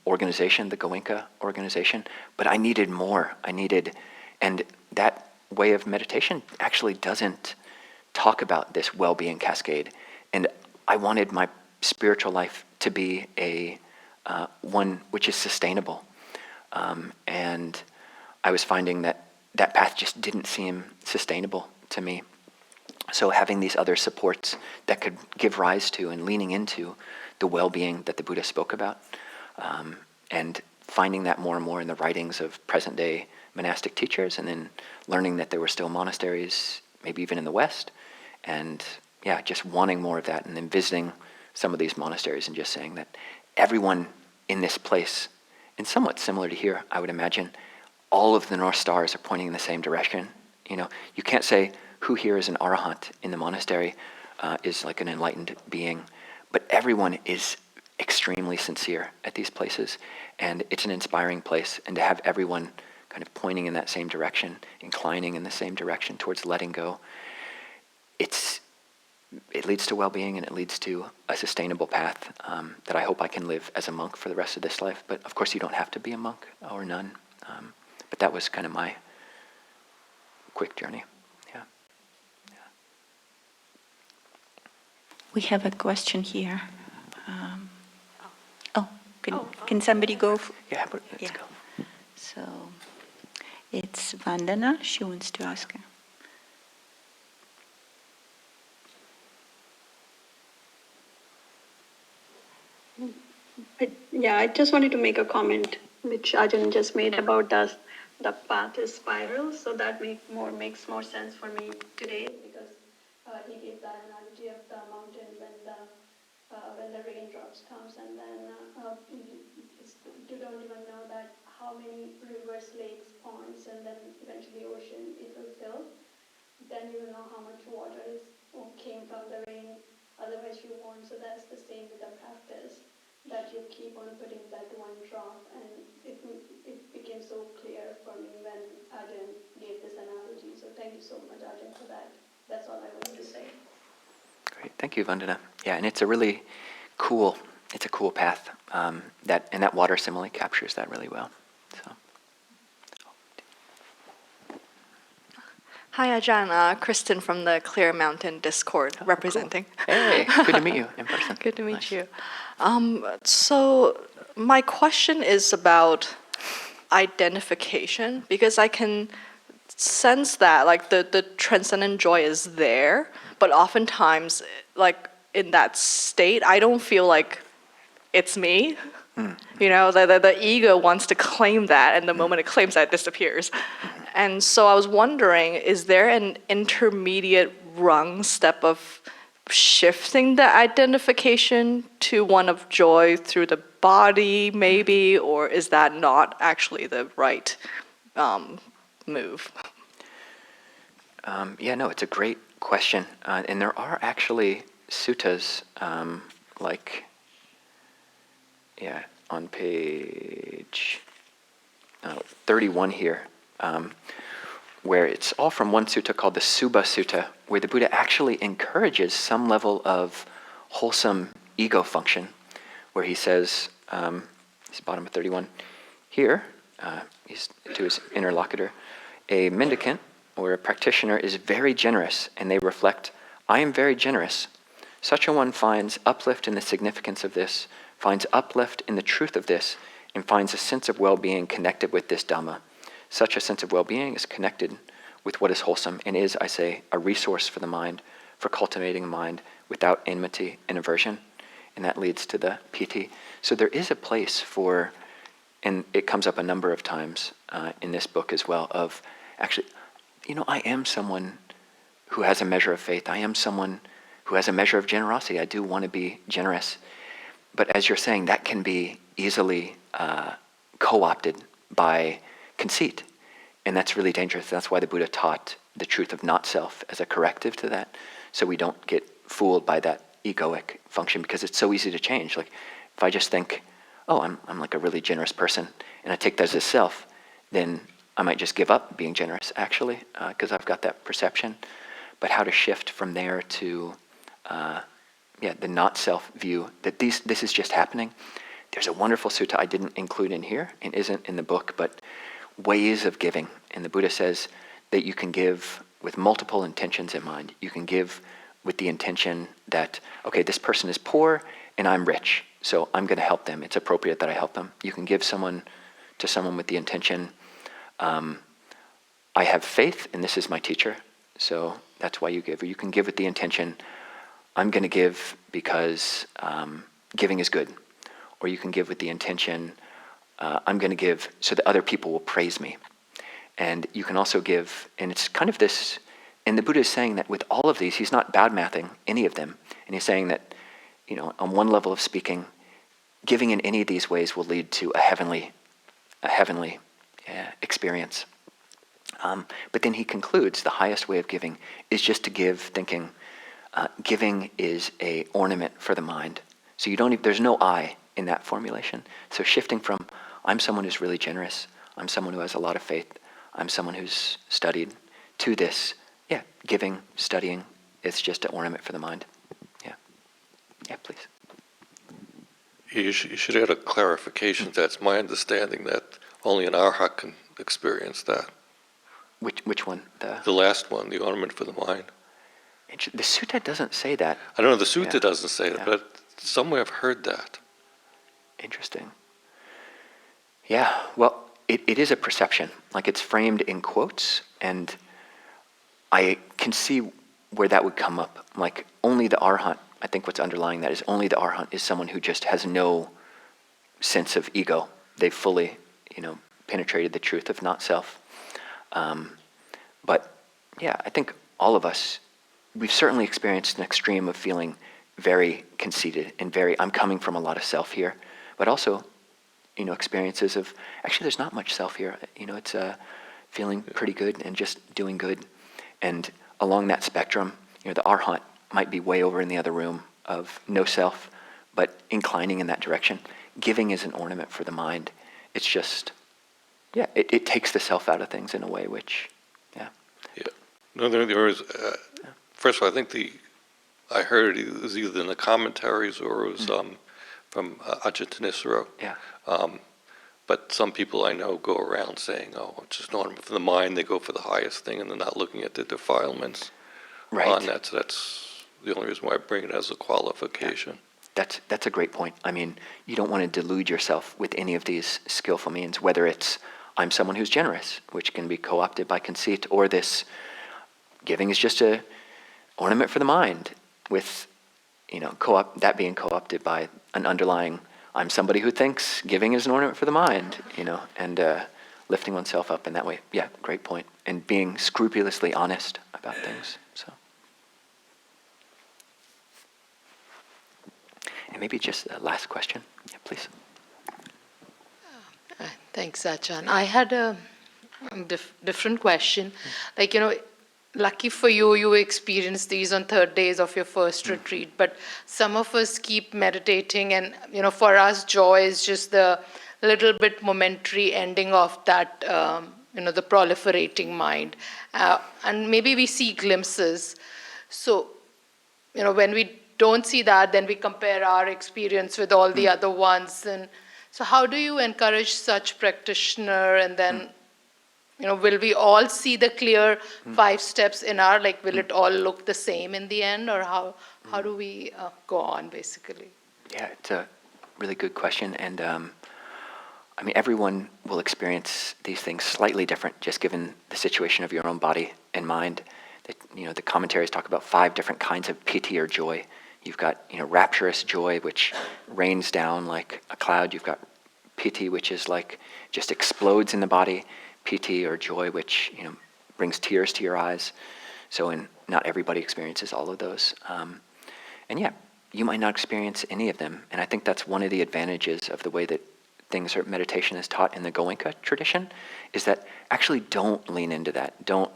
organization, the Goenka organization, but I needed more. And that way of meditation actually doesn't talk about this well-being cascade. And I wanted my spiritual life to be a one which is sustainable. And I was finding that path just didn't seem sustainable to me. So having these other supports that could give rise to and leaning into the well-being that the Buddha spoke about, and finding that more and more in the writings of present-day monastic teachers, and then learning that there were still monasteries, maybe even in the West, and just wanting more of that, and then visiting some of these monasteries and just saying that everyone in this place, and somewhat similar to here, I would imagine, all of the North Stars are pointing in the same direction. You can't say who here is an arahant in the monastery, is like an enlightened being, but everyone is extremely sincere at these places, and it's an inspiring place. And to have everyone kind of pointing in that same direction, inclining in the same direction towards letting go, it leads to well-being, and it leads to a sustainable path that I hope I can live as a monk for the rest of this life. But of course, you don't have to be a monk or nun. But that was kind of my quick journey. Yeah. We have a question here. Can somebody go? Yeah, let's go. So it's Vandana. She wants to ask her. I just wanted to make a comment which Ajahn just made about the path is spiral. So that makes more sense for me today, because he gave that analogy of the mountain when the raindrops comes, and then you don't even know that how many rivers, lakes, ponds, and then eventually ocean it will fill. Then you will know how much water came from the rain. Otherwise you won't. So that's the same with the practice, that you keep on putting that one drop, and it became so clear for me when Ajahn gave this analogy. So thank you so much, Ajahn, for that. That's all I wanted to say. Great, thank you, Vandana. Yeah, and it's a really cool path. That water simile captures that really well. So. Hi, Ajahn. Kristen from the Clear Mountain Discord, representing. Cool. Hey, good to meet you in person. Good to meet Nice. you. So my question is about identification, because I can sense that like the transcendent joy is there, but oftentimes like in that state, I don't feel like it's me. The ego wants to claim that, and the moment it claims that, it disappears. And so I was wondering, is there an intermediate rung step of shifting the identification to one of joy through the body, maybe, or is that not actually the right move? It's a great question. And there are actually suttas, on page 31 here, where it's all from one sutta called the Subha Sutta, where the Buddha actually encourages some level of wholesome ego function, where he says, it's bottom of 31, here, he's to his interlocutor, a mendicant or a practitioner is very generous, and they reflect, I am very generous. Such a one finds uplift in the significance of this, finds uplift in the truth of this, and finds a sense of well-being connected with this Dhamma. Such a sense of well-being is connected with what is wholesome and is, I say, a resource for the mind, for cultivating a mind without enmity and aversion. And that leads to the piti. So there is a place for, and it comes up a number of times in this book as well, of actually, I am someone who has a measure of faith. I am someone who has a measure of generosity. I do want to be generous. But as you're saying, that can be easily co-opted by conceit. And that's really dangerous. That's why the Buddha taught the truth of not self as a corrective to that, so we don't get fooled by that egoic function, because it's so easy to change. Like, if I just think, oh, I'm like a really generous person, and I take that as a self, then I might just give up being generous, actually, because I've got that perception. But how to shift from there to the not-self view, that this is just happening. There's a wonderful sutta I didn't include in here, and isn't in the book, but ways of giving. And the Buddha says that you can give with multiple intentions in mind. You can give with the intention that, okay, this person is poor and I'm rich, so I'm going to help them. It's appropriate that I help them. You can give to someone with the intention, I have faith and this is my teacher, so that's why you give. Or you can give with the intention, I'm going to give because giving is good. Or you can give with the intention, I'm going to give so that other people will praise me. And you can also give, and it's kind of this, and the Buddha is saying that with all of these, he's not bad-mouthing any of them. And he's saying that, on one level of speaking, giving in any of these ways will lead to a heavenly experience. But then he concludes the highest way of giving is just to give, thinking giving is a ornament for the mind. So there's no I in that formulation. So shifting from, I'm someone who's really generous, I'm someone who has a lot of faith, I'm someone who's studied, to this, giving, studying, it's just an ornament for the mind. Yeah, please. You should add a clarification. That's my understanding that only an arhat can experience that. Which one? The last one, the ornament for the mind. The sutta doesn't say that. I don't know, the sutta doesn't say that, Yeah. but somewhere I've heard that. Interesting. Yeah, well, it is a perception. Like, it's framed in quotes, and I can see where that would come up. Like, only the arhat, I think what's underlying that is only the arhat is someone who just has no sense of ego. They've fully, penetrated the truth of not self. But yeah, I think all of us, we've certainly experienced an extreme of feeling very conceited and I'm coming from a lot of self here, but also, experiences of, actually there's not much self here. It's feeling pretty good and just doing good. And along that spectrum, the arhat might be way over in the other room of no self, but inclining in that direction. Giving is an ornament for the mind. It's just, it takes the self out of things in a way which, Yeah. No, there was, first of all, I think I heard it was either in the commentaries or it was from Ajahn. Yeah. But some people I know go around saying, it's just an ornament for the mind. They go for the highest thing and they're not looking at the defilements on that. So that's the only reason why I bring it as a qualification. That's a great point. I mean, you don't want to delude yourself with any of these skillful means, whether it's I'm someone who's generous, which can be co-opted by conceit, or this giving is just a ornament for the mind, with that being co-opted by an underlying I'm somebody who thinks giving is an ornament for the mind, and lifting oneself up in that way. Yeah, great point. And being scrupulously honest about things. So. And maybe just the last question. Yeah, please. Thanks, Ajahn. I had a different question. Like, lucky for you, you experienced these on third days of your first retreat, but some of us keep meditating and, for us, joy is just the little bit momentary ending of that, the proliferating mind. And maybe we see glimpses. So, when we don't see that, then we compare our experience with all the other ones. And so how do you encourage such practitioner, and then, will we all see the clear 5 steps in our, will it all look the same in the end, or how do we go on, basically? Yeah, it's a really good question. And I mean, everyone will experience these things slightly different, just given the situation of your own body and mind. The commentaries talk about 5 different kinds of piti or joy. You've got, rapturous joy, which rains down like a cloud. You've got piti, which is like just explodes in the body. Piti or joy, which brings tears to your eyes. So, not everybody experiences all of those. And yeah, you might not experience any of them. And I think that's one of the advantages of the way that meditation is taught in the Goenka tradition, is that actually don't lean into that. Don't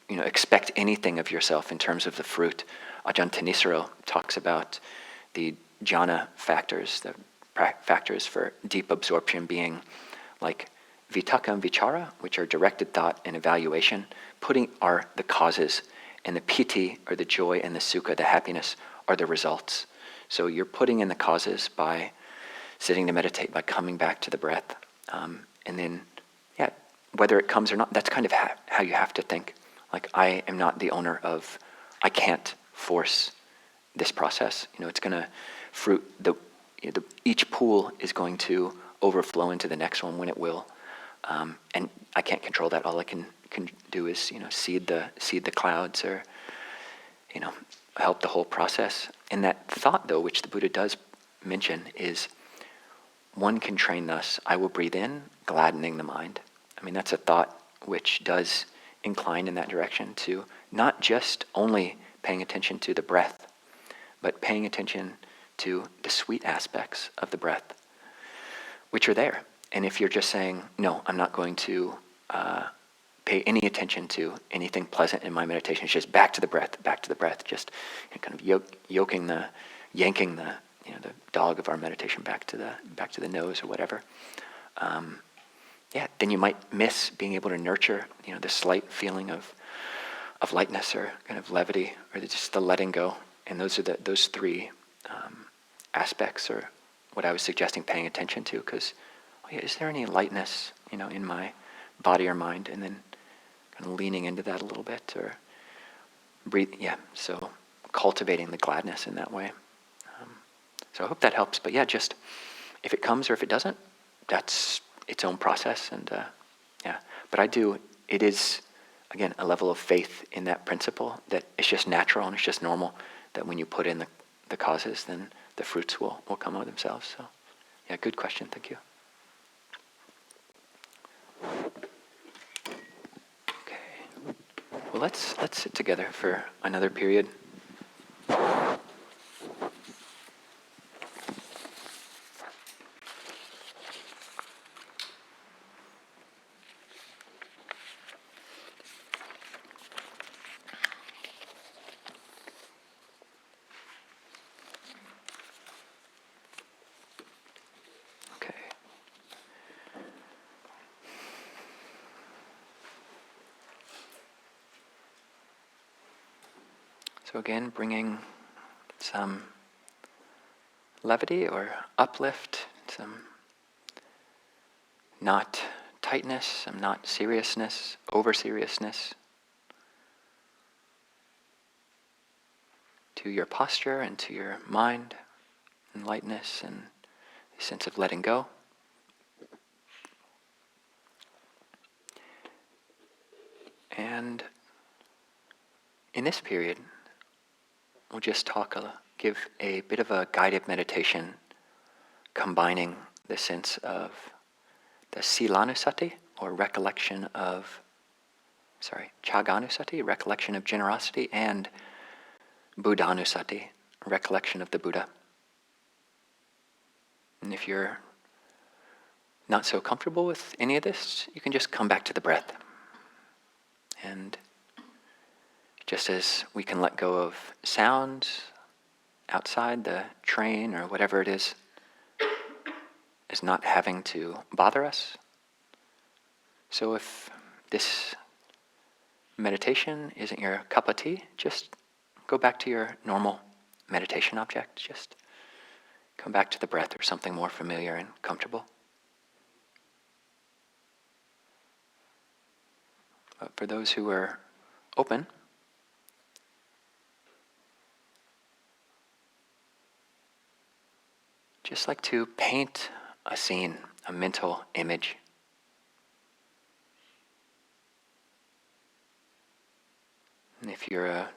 expect anything of yourself in terms of the fruit. Ajahn Thanissaro talks about the jhana factors, the factors for deep absorption being like vitaka and vichara, which are directed thought and evaluation, are the causes, and the piti, or the joy, and the sukha, the happiness, are the results. So you're putting in the causes by sitting to meditate, by coming back to the breath. And then, yeah, whether it comes or not, that's kind of how you have to think. Like, I am not the owner of, I can't force this process. It's going to each pool is going to overflow into the next one when it will. And I can't control that. All I can do is, seed the clouds, or, help the whole process. And that thought, though, which the Buddha does mention, is one can train thus: I will breathe in, gladdening the mind. I mean, that's a thought which does incline in that direction, to not just only paying attention to the breath, but paying attention to the sweet aspects of the breath, which are there. And if you're just saying, no, I'm not going to pay any attention to anything pleasant in my meditation, it's just back to the breath, just kind of yanking the dog of our meditation back to the nose or whatever. Then you might miss being able to nurture, the slight feeling of lightness, or kind of levity, or just the letting go. And those 3 aspects are what I was suggesting paying attention to, because is there any lightness, in my body or mind, and then kind of leaning into that a little bit, or breathe. Yeah, so cultivating the gladness in that way. So I hope that helps. But yeah, just if it comes or if it doesn't, that's its own process. And but it is, again, a level of faith in that principle, that it's just natural and it's just normal, that when you put in the causes, then the fruits will come of themselves. So yeah, good question. Thank you. Okay. Well, let's sit together for another period. So again, bringing some levity or uplift, some not tightness, some not seriousness, over-seriousness, to your posture and to your mind, and lightness and a sense of letting go. And in this period, we'll just give a bit of a guided meditation, combining the sense of the Sīlanusati, or Cāganusati, recollection of generosity, and Buddhanusati, recollection of the Buddha. And if you're not so comfortable with any of this, you can just come back to the breath. And just as we can let go of sounds outside, the train or whatever it is not having to bother us. So if this meditation isn't your cup of tea, just go back to your normal meditation object. Just come back to the breath, or something more familiar and comfortable. But for those who are open, just like to paint a scene a mental image. And if you're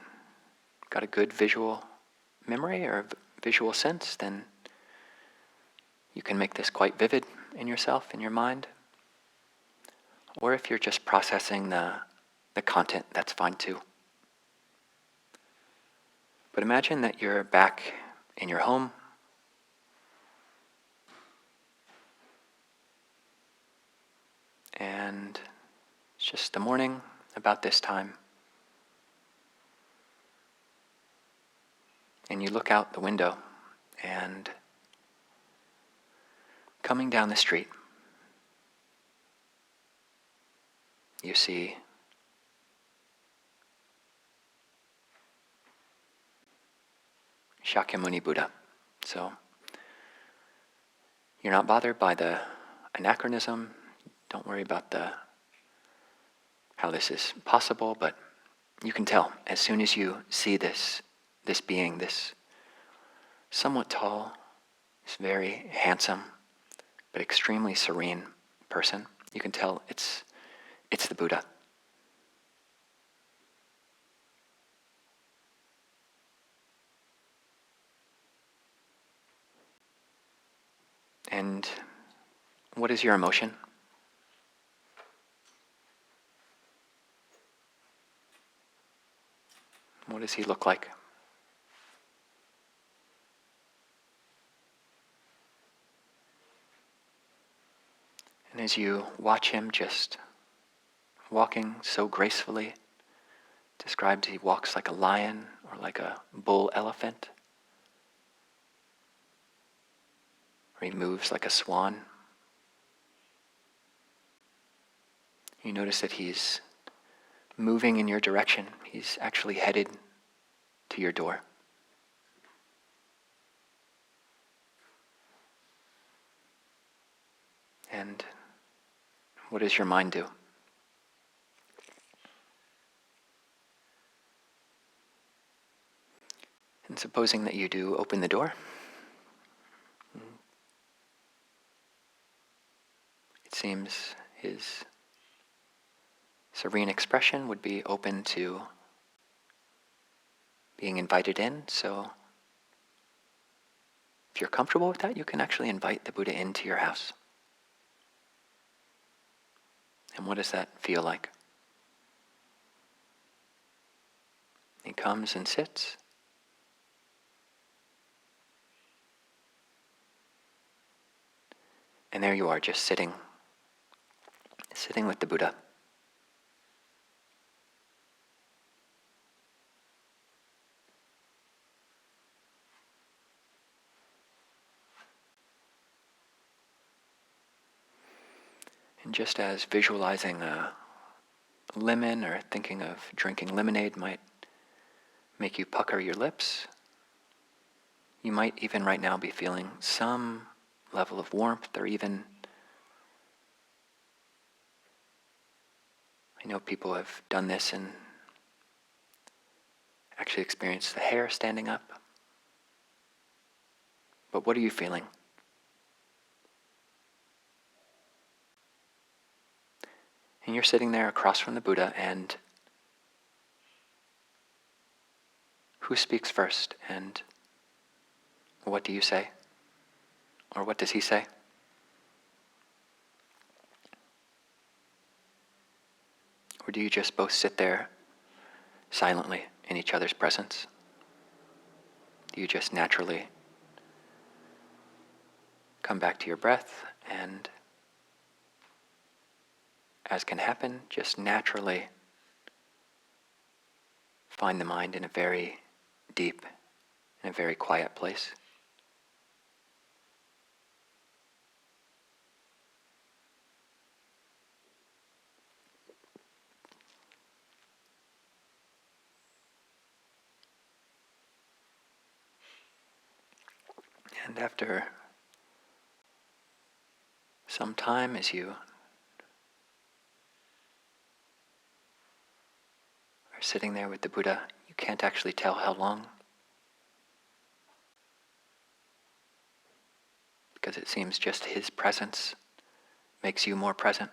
got a good visual memory or visual sense, then you can make this quite vivid in yourself, in your mind. Or if you're just processing the content, that's fine too. But imagine that you're back in your home. And it's just the morning, about this time. And you look out the window, and coming down the street, you see Shakyamuni Buddha. So you're not bothered by the anachronism. Don't worry about how this is possible, but you can tell as soon as you see this being, this somewhat tall, this very handsome, but extremely serene person, you can tell it's the Buddha. And what is your emotion? What does he look like? And as you watch him just walking so gracefully, described he walks like a lion or like a bull elephant, or he moves like a swan. You notice that he's moving in your direction. He's actually headed to your door. And what does your mind do? And supposing that you do open the door, it seems his serene expression would be open to being invited in. So if you're comfortable with that, you can actually invite the Buddha into your house. And what does that feel like? He comes and sits. And there you are, just sitting with the Buddha. And just as visualizing a lemon or thinking of drinking lemonade might make you pucker your lips, you might even right now be feeling some level of warmth, or even, I know people have done this and actually experienced the hair standing up. But what are you feeling? And you're sitting there across from the Buddha, and who speaks first, and what do you say? Or what does he say? Or do you just both sit there silently in each other's presence? Do you just naturally come back to your breath and, as can happen, just naturally find the mind in a very deep, in a very quiet place? And after some time, as you are sitting there with the Buddha, you can't actually tell how long, because it seems just his presence makes you more present.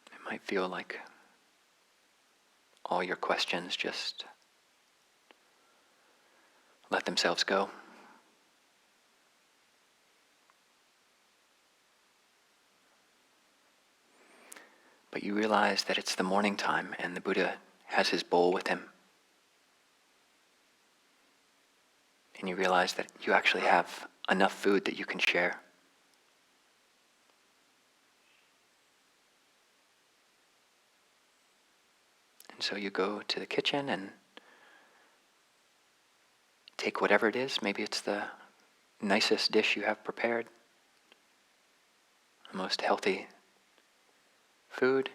It might feel like all your questions just let themselves go. But you realize that it's the morning time and the Buddha has his bowl with him. And you realize that you actually have enough food that you can share. And so you go to the kitchen and take whatever it is. Maybe it's the nicest dish you have prepared, the most healthy food.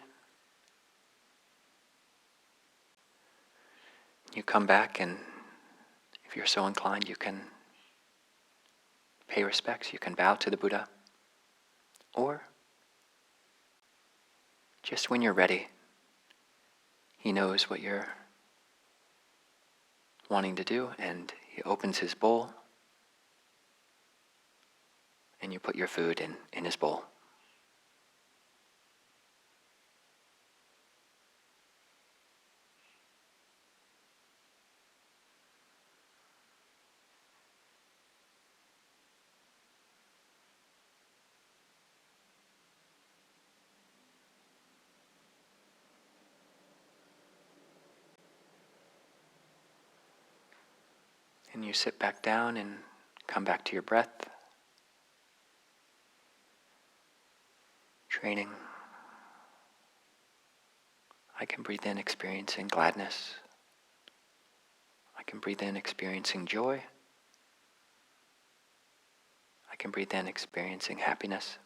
You come back, and if you're so inclined, you can pay respects, you can bow to the Buddha. Or, just when you're ready, he knows what you're wanting to do, and he opens his bowl, and you put your food in his bowl. And you sit back down and come back to your breath. Training. I can breathe in experiencing gladness. I can breathe in experiencing joy. I can breathe in experiencing happiness.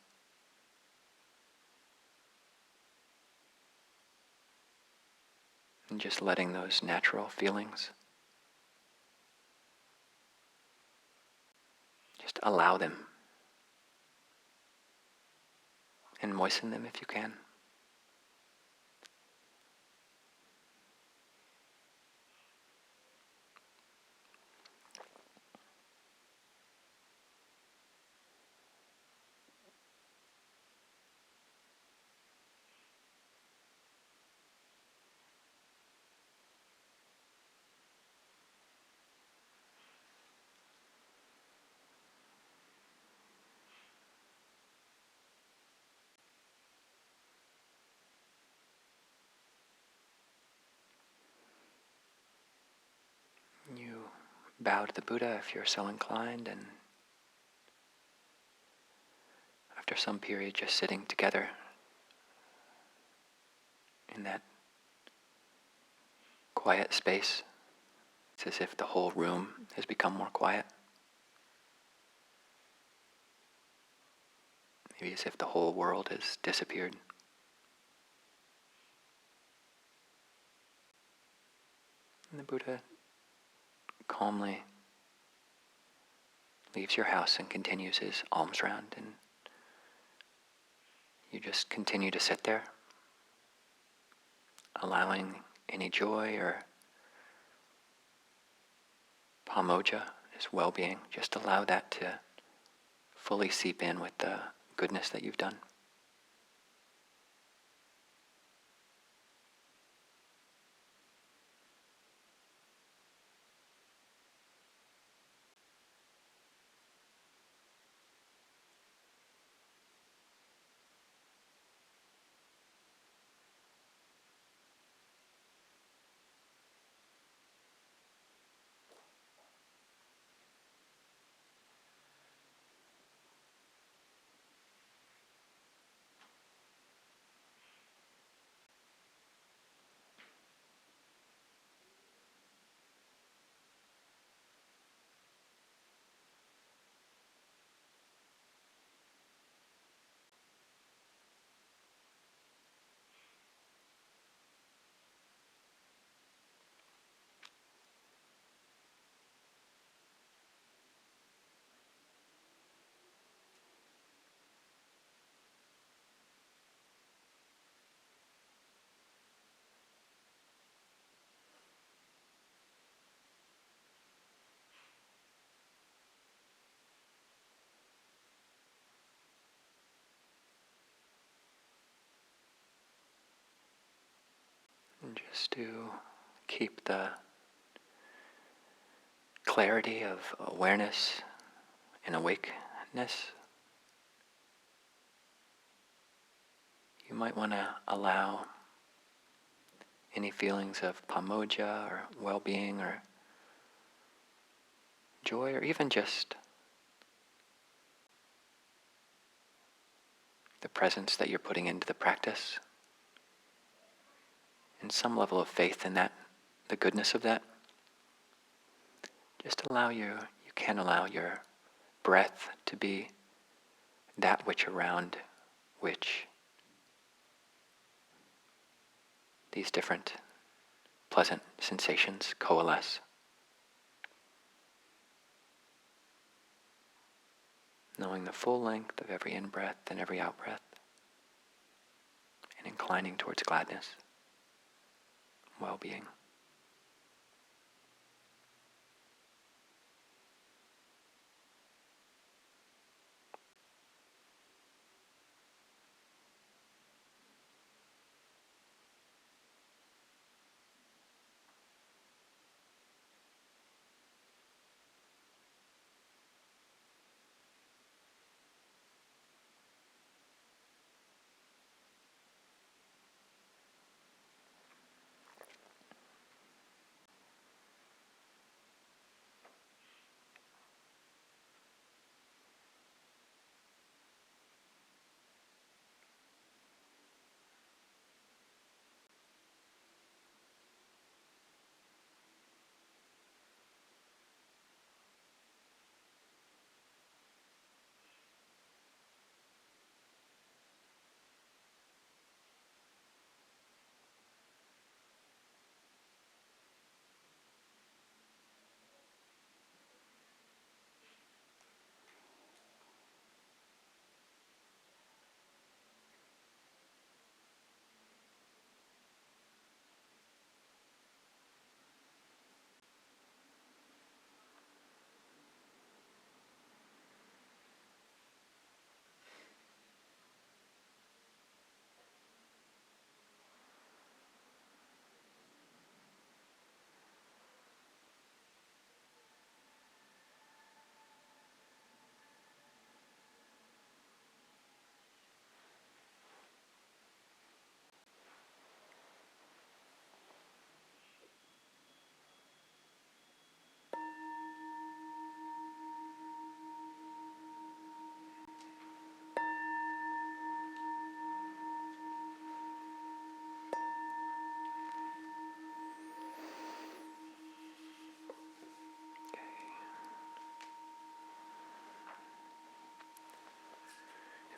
And just letting those natural feelings, just allow them. And moisten them if you can. You bow to the Buddha if you're so inclined, and after some period just sitting together in that quiet space, it's as if the whole room has become more quiet. Maybe as if the whole world has disappeared. And the Buddha calmly leaves your house and continues his alms round, and you just continue to sit there, allowing any joy or pāmoja, this well-being, just allow that to fully seep in with the goodness that you've done. just to keep the clarity of awareness and awakeness, you might want to allow any feelings of pāññā or well-being or joy, or even just the presence that you're putting into the practice, and some level of faith in that, the goodness of that. Just you can allow your breath to be that which around which these different pleasant sensations coalesce. Knowing the full length of every in-breath and every out-breath, and inclining towards gladness, well-being.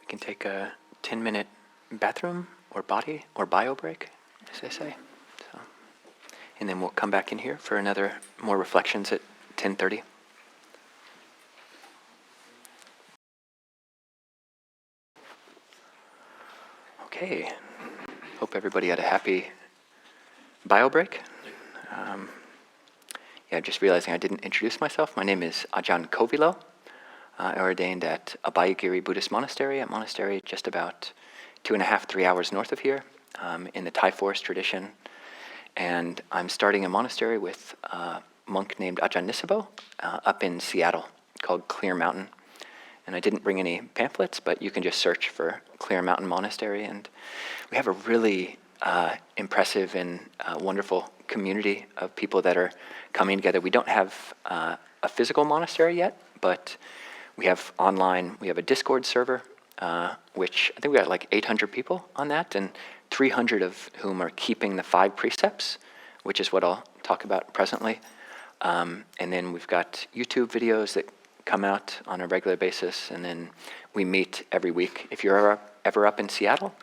We can take a 10-minute bathroom or body or bio break, as they say. So, and then we'll come back in here for another more reflections at 10:30. Okay. Hope everybody had a happy bio break. Just realizing I didn't introduce myself. My name is Ajahn Kovilo. I ordained at Abhayagiri Buddhist Monastery, a monastery just about 2.5, 3 hours north of here, in the Thai forest tradition. And I'm starting a monastery with a monk named Ajahn Nisabo up in Seattle called Clear Mountain. And I didn't bring any pamphlets, but you can just search for Clear Mountain Monastery. And we have a really impressive and wonderful community of people that are coming together. We don't have a physical monastery yet, but we have online, we have a Discord server, which I think we got like 800 people on that, and 300 of whom are keeping the 5 precepts, which is what I'll talk about presently. And then we've got YouTube videos that come out on a regular basis, and then we meet every week. If you're ever up in Seattle,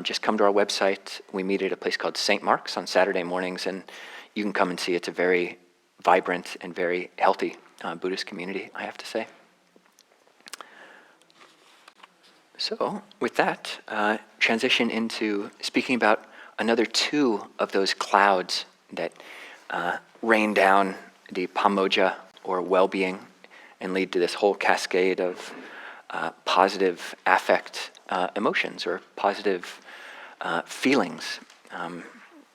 just come to our website. We meet at a place called St. Mark's on Saturday mornings, and you can come and see. It's a very vibrant and very healthy Buddhist community, I have to say. So with that, transition into speaking about another 2 of those clouds that rain down the pāññā, or well-being, and lead to this whole cascade of positive affect emotions, or positive feelings.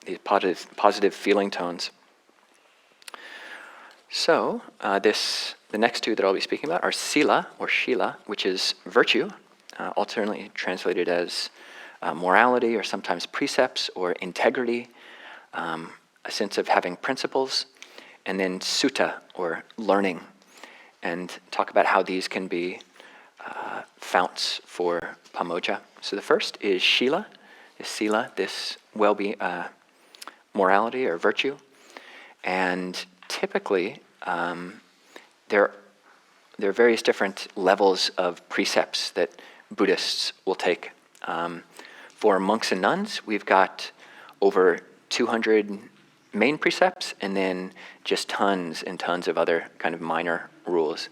these positive feeling tones. So the next two that I'll be speaking about are Sīla, or Shīla, which is virtue, alternately translated as morality, or sometimes precepts, or integrity, a sense of having principles, and then Suta, or learning, and talk about how these can be founts for Pāññā. So the first is Shīla, Sīla, this well-being, morality or virtue, and typically there are various different levels of precepts that Buddhists will take. For monks and nuns, we've got over 200 main precepts, and then just tons and tons of other kind of minor rules.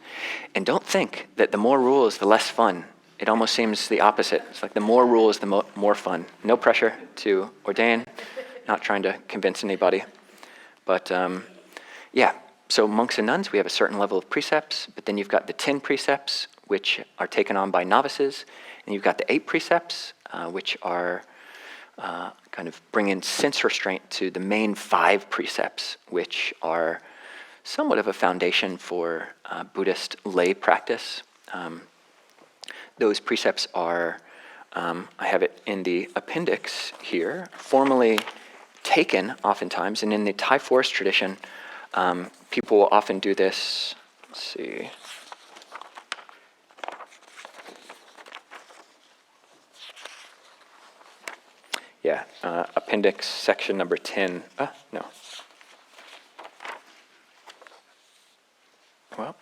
And don't think that the more rules, the less fun. It almost seems the opposite. It's like the more rules, the more fun. No pressure to ordain, not trying to convince anybody. But yeah, so monks and nuns, we have a certain level of precepts, but then you've got the 10 precepts, which are taken on by novices, and you've got the 8 precepts, which are kind of bring in sense restraint to the main 5 precepts, which are somewhat of a foundation for Buddhist lay practice. Those precepts are, I have it in the appendix here, formally taken oftentimes, and in the Thai forest tradition, people will often do this. Let's see. Yeah, appendix section number 10. No. Well,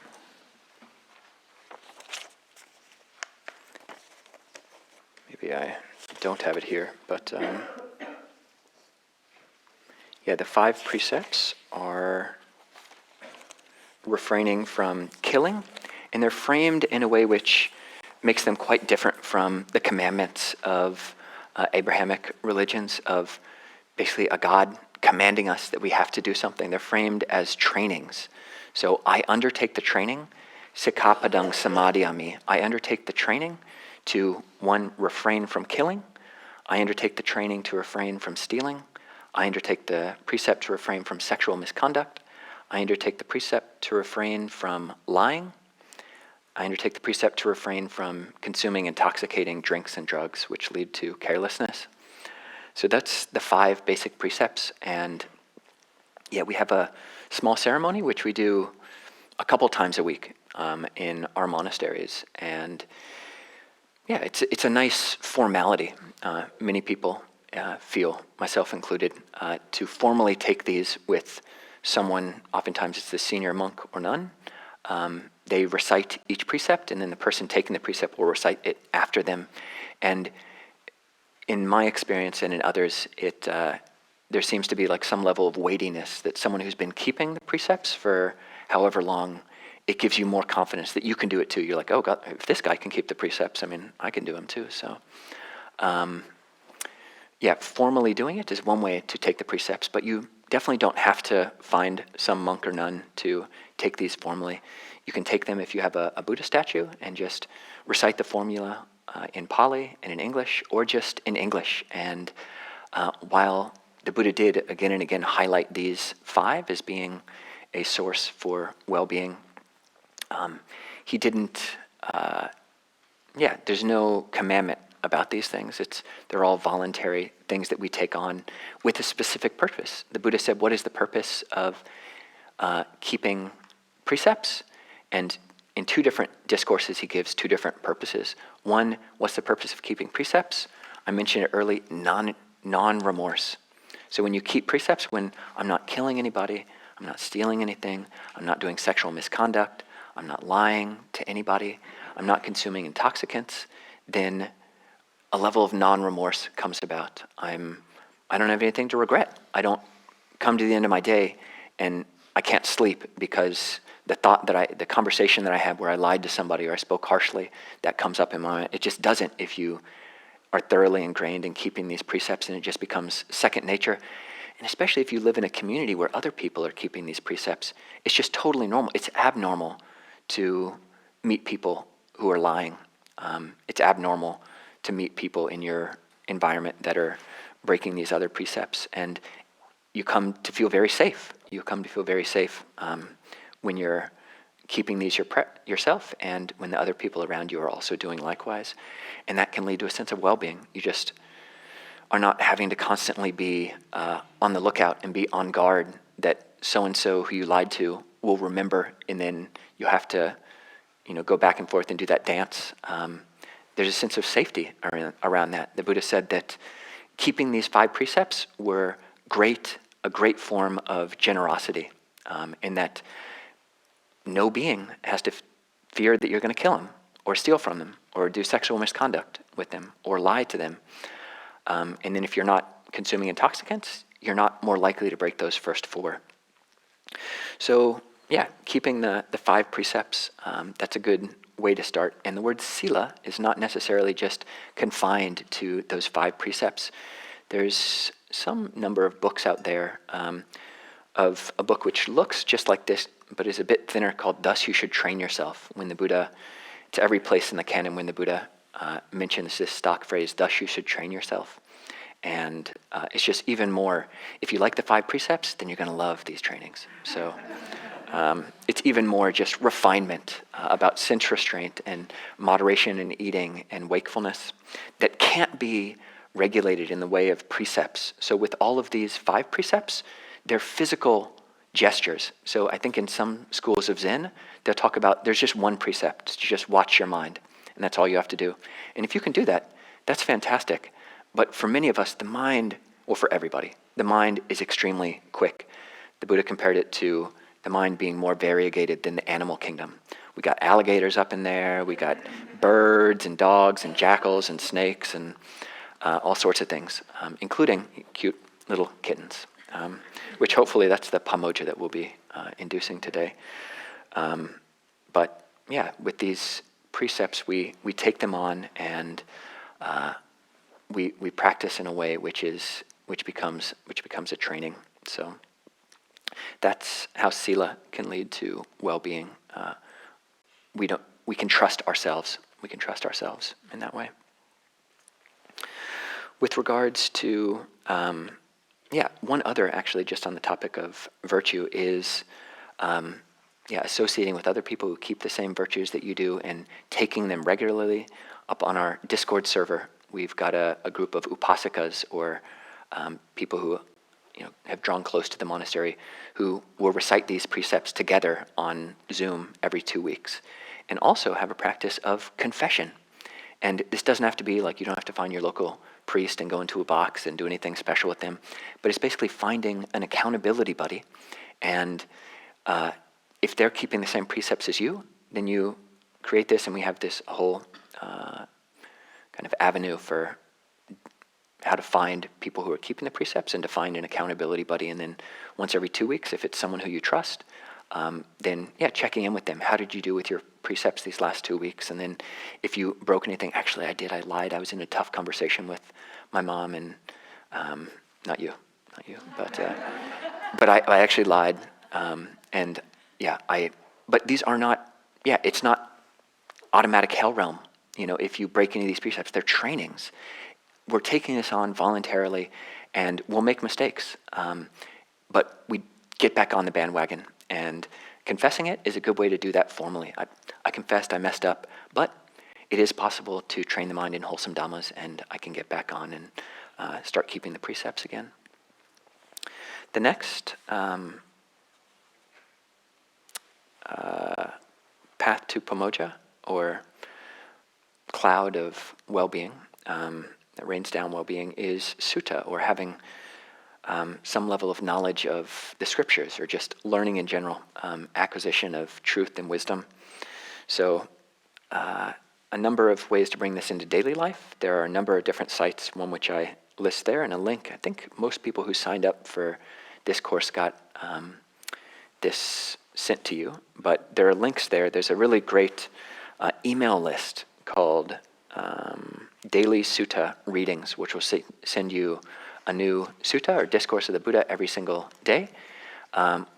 maybe I don't have it here, but yeah, the 5 precepts are refraining from killing, and they're framed in a way which makes them quite different from the commandments of Abrahamic religions, of basically a God commanding us that we have to do something. They're framed as trainings. So I undertake the training, Sikkhapadang samadhiyami. I undertake the training to, 1, refrain from killing. I undertake the training to refrain from stealing. I undertake the precept to refrain from sexual misconduct. I undertake the precept to refrain from lying. I undertake the precept to refrain from consuming intoxicating drinks and drugs, which lead to carelessness. So that's the 5 basic precepts. And yeah, we have a small ceremony, which we do a couple times a week in our monasteries. And yeah, it's a nice formality. Many people feel, myself included, to formally take these with someone. Oftentimes it's the senior monk or nun. They recite each precept, and then the person taking the precept will recite it after them. And in my experience and in others, there seems to be like some level of weightiness that someone who's been keeping the precepts for however long, it gives you more confidence that you can do it too. You're like, oh God, if this guy can keep the precepts, I mean, I can do them too. So yeah, formally doing it is one way to take the precepts, but you definitely don't have to find some monk or nun to take these formally. You can take them if you have a Buddha statue and just recite the formula in Pali and in English, or just in English. And while the Buddha did again and again highlight these 5 as being a source for well-being, he didn't, there's no commandment about these things. They're all voluntary things that we take on with a specific purpose. The Buddha said, what is the purpose of keeping precepts? And in 2 different discourses, he gives 2 different purposes. 1, what's the purpose of keeping precepts? I mentioned it early, non-remorse. So when you keep precepts, when I'm not killing anybody, I'm not stealing anything, I'm not doing sexual misconduct, I'm not lying to anybody, I'm not consuming intoxicants, then a level of non-remorse comes about. I don't have anything to regret. I don't come to the end of my day and I can't sleep because the conversation that I had where I lied to somebody or I spoke harshly, that comes up in my mind. It just doesn't if you are thoroughly ingrained in keeping these precepts, and it just becomes second nature. And especially if you live in a community where other people are keeping these precepts, it's just totally normal. It's abnormal to meet people who are lying. It's abnormal to meet people in your environment that are breaking these other precepts. And you come to feel very safe. You come to feel very safe when you're keeping these yourself, and when the other people around you are also doing likewise. And that can lead to a sense of well-being. You just are not having to constantly be on the lookout and be on guard that so-and-so who you lied to will remember, and then you have to go back and forth and do that dance. There's a sense of safety around that. The Buddha said that keeping these 5 precepts were a great form of generosity, in that no being has to fear that you're going to kill them, or steal from them, or do sexual misconduct with them, or lie to them. And then if you're not consuming intoxicants, you're not more likely to break those first 4. So yeah, keeping the 5 precepts, that's a good way to start. And the word Sīla is not necessarily just confined to those 5 precepts. There's some number of books out there, of a book which looks just like this, but is a bit thinner, called Thus You Should Train Yourself. When the Buddha, to every place in the canon when the Buddha mentions this stock phrase, thus you should train yourself. And it's just even more, if you like the 5 precepts, then you're going to love these trainings. So it's even more just refinement about sense restraint and moderation in eating and wakefulness that can't be regulated in the way of precepts. So with all of these 5 precepts, they're physical gestures. So I think in some schools of Zen, they'll talk about there's just one precept, to just watch your mind, and that's all you have to do. And if you can do that, that's fantastic. But for many of us, the mind, well, for everybody, the mind is extremely quick. The Buddha compared it to the mind being more variegated than the animal kingdom. We got alligators up in there, we got birds and dogs and jackals and snakes and all sorts of things, including cute little kittens, which hopefully that's the Pāññā that we'll be inducing today. But yeah, with these precepts, we take them on, and we practice in a way which becomes a training. So that's how Sīla can lead to well-being. We can trust ourselves. We can trust ourselves in that way. With regards to one other, actually, just on the topic of virtue is associating with other people who keep the same virtues that you do and taking them regularly. Up on our Discord server, we've got a group of upasikas, or people who have drawn close to the monastery, who will recite these precepts together on Zoom every 2 weeks, and also have a practice of confession. And this doesn't have to be like, you don't have to find your local priest and go into a box and do anything special with them, but it's basically finding an accountability buddy. And if they're keeping the same precepts as you, then you create this, and we have this whole kind of avenue for how to find people who are keeping the precepts and to find an accountability buddy. And then once every 2 weeks, if it's someone who you trust, then checking in with them. How did you do with your precepts these last 2 weeks? And then if you broke anything, actually I lied. I was in a tough conversation with my mom, and not you, but I actually lied. But these are not, it's not automatic hell realm. If you break any of these precepts, they're trainings. We're taking this on voluntarily, and we'll make mistakes. But we get back on the bandwagon, and confessing it is a good way to do that formally. I confessed, I messed up, but it is possible to train the mind in wholesome dhammas, and I can get back on and start keeping the precepts again. The next path to Pāññā, or cloud of well-being, that rains down well-being, is Suta, or having some level of knowledge of the scriptures, or just learning in general, acquisition of truth and wisdom. So a number of ways to bring this into daily life. There are a number of different sites, one which I list there, and a link. I think most people who signed up for this course got this sent to you, but there are links there. There's a really great email list called Daily Sutta Readings, which will send you a new sutta or discourse of the Buddha every single day,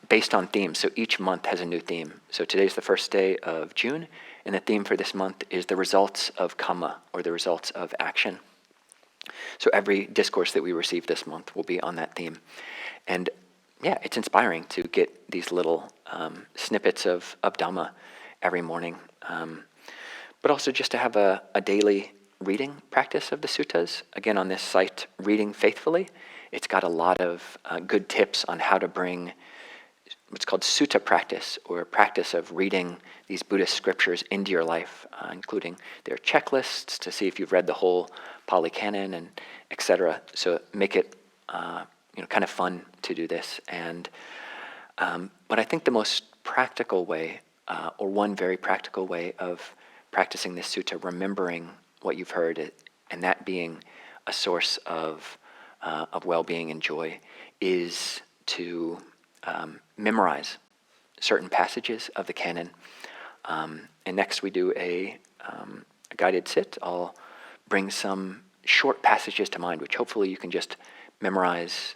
based on themes. So each month has a new theme. So today's the first day of June, and the theme for this month is the results of kamma, or the results of action. So every discourse that we receive this month will be on that theme. And yeah, it's inspiring to get these little snippets of Dhamma every morning. But also just to have a daily reading practice of the suttas. Again, on this site, Reading Faithfully, it's got a lot of good tips on how to bring what's called sutta practice, or a practice of reading these Buddhist scriptures into your life, including their checklists to see if you've read the whole Pali Canon, and etc. So make it kind of fun to do this. And but I think the most practical way, or one very practical way of practicing this sutta, remembering what you've heard, and that being a source of well-being and joy, is to memorize certain passages of the canon. And next we do a guided sit. I'll bring some short passages to mind, which hopefully you can just memorize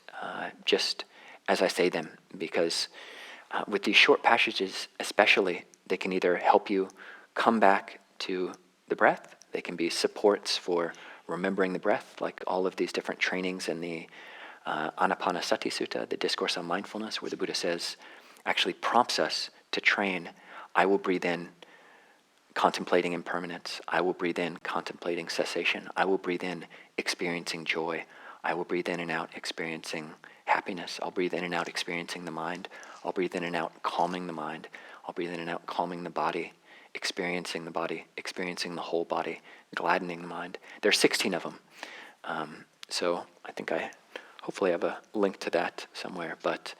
just as I say them, because with these short passages especially, they can either help you come back to the breath, they can be supports for remembering the breath, like all of these different trainings in the Anapanasati Sutta, the Discourse on Mindfulness, where the Buddha says, actually prompts us to train. I will breathe in contemplating impermanence. I will breathe in contemplating cessation. I will breathe in experiencing joy. I will breathe in and out experiencing happiness. I'll breathe in and out experiencing the mind. I'll breathe in and out calming the mind. I'll breathe in and out calming the body, experiencing the whole body, gladdening the mind. There are 16 of them. So I think I hopefully have a link to that somewhere, but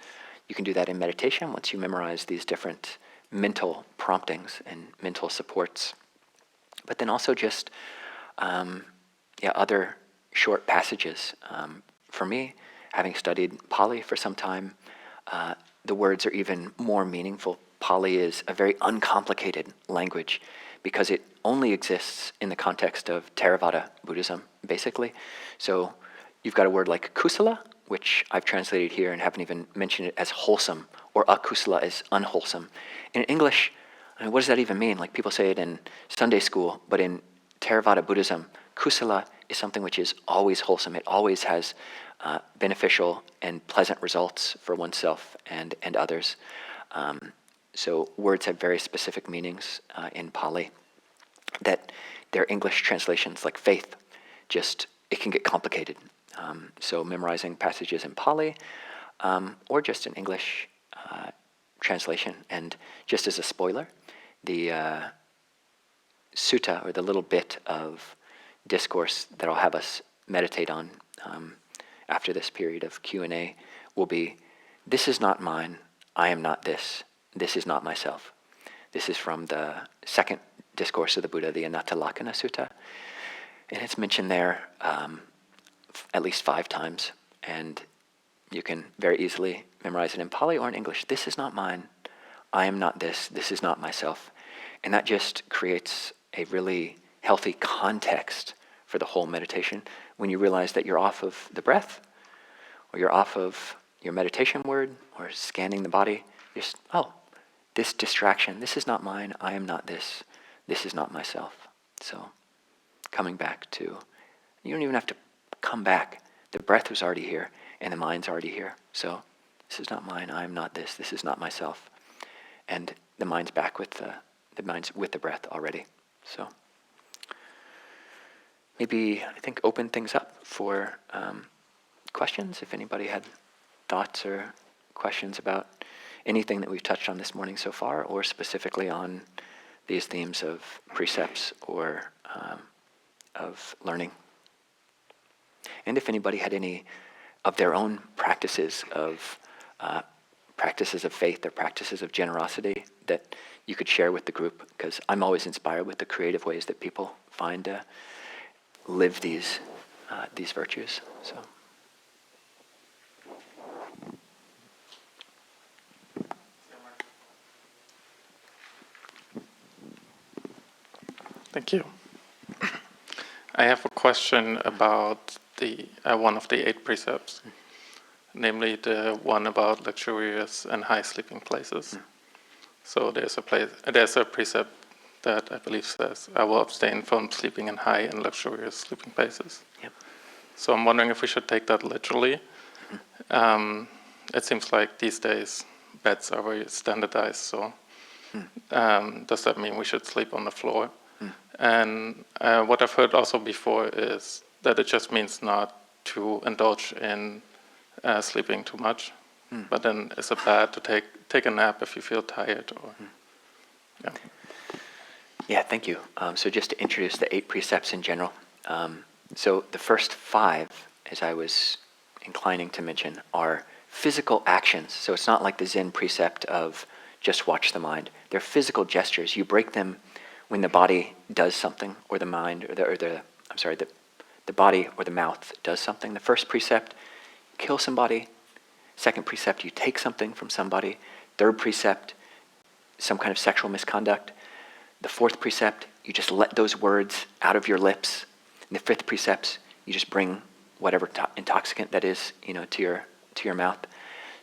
you can do that in meditation once you memorize these different mental promptings and mental supports. But then also just other short passages. For me, having studied Pali for some time, the words are even more meaningful. Pali is a very uncomplicated language because it only exists in the context of Theravada Buddhism, basically. So you've got a word like kusala, which I've translated here and haven't even mentioned it as wholesome, or akusala as unwholesome. In English, I mean, what does that even mean? Like, people say it in Sunday school, but in Theravada Buddhism, kusala is something which is always wholesome. It always has beneficial and pleasant results for oneself and others. So words have very specific meanings in Pali that their English translations, like faith, it can get complicated. So memorizing passages in Pali or just an English translation. And just as a spoiler, the sutta, or the little bit of discourse that I'll have us meditate on after this period of Q&A will be, this is not mine, I am not this. This is not myself. This is from the second discourse of the Buddha, the Anatta-lakkhana Sutta. And it's mentioned there at least 5 times. And you can very easily memorize it in Pali or in English. This is not mine. I am not this. This is not myself. And that just creates a really healthy context for the whole meditation. When you realize that you're off of the breath, or you're off of your meditation word, or scanning the body, just, this distraction, this is not mine, I am not this, this is not myself. So coming back to, you don't even have to come back. The breath was already here, and the mind's already here. So this is not mine, I am not this is not myself. And the mind's back with the breath already. So maybe, I think, open things up for questions, if anybody had thoughts or questions about anything that we've touched on this morning so far, or specifically on these themes of precepts or of learning. And if anybody had any of their own practices of faith or practices of generosity that you could share with the group, because I'm always inspired with the creative ways that people find to live these virtues. So. Thank you. I have a question about one of the 8 precepts, namely the one about luxurious and high sleeping places. So there's a precept that I believe says, I will abstain from sleeping in high and luxurious sleeping places. Yep. So I'm wondering if we should take that literally. It seems like these days beds are very standardized, so does that mean we should sleep on the floor? And what I've heard also before is that it just means not to indulge in sleeping too much. But then is it bad to take a nap if you feel tired? Or yeah. Yeah, thank you. So just to introduce the 8 precepts in general. So the first 5, as I was inclining to mention, are physical actions. So it's not like the Zen precept of just watch the mind. They're physical gestures. You break them when the body does something, or the mind, or the body or the mouth does something. The first precept, kill somebody. Second precept, you take something from somebody. Third precept, some kind of sexual misconduct. The fourth precept, you just let those words out of your lips. And the fifth precept, you just bring whatever intoxicant that is, to your mouth.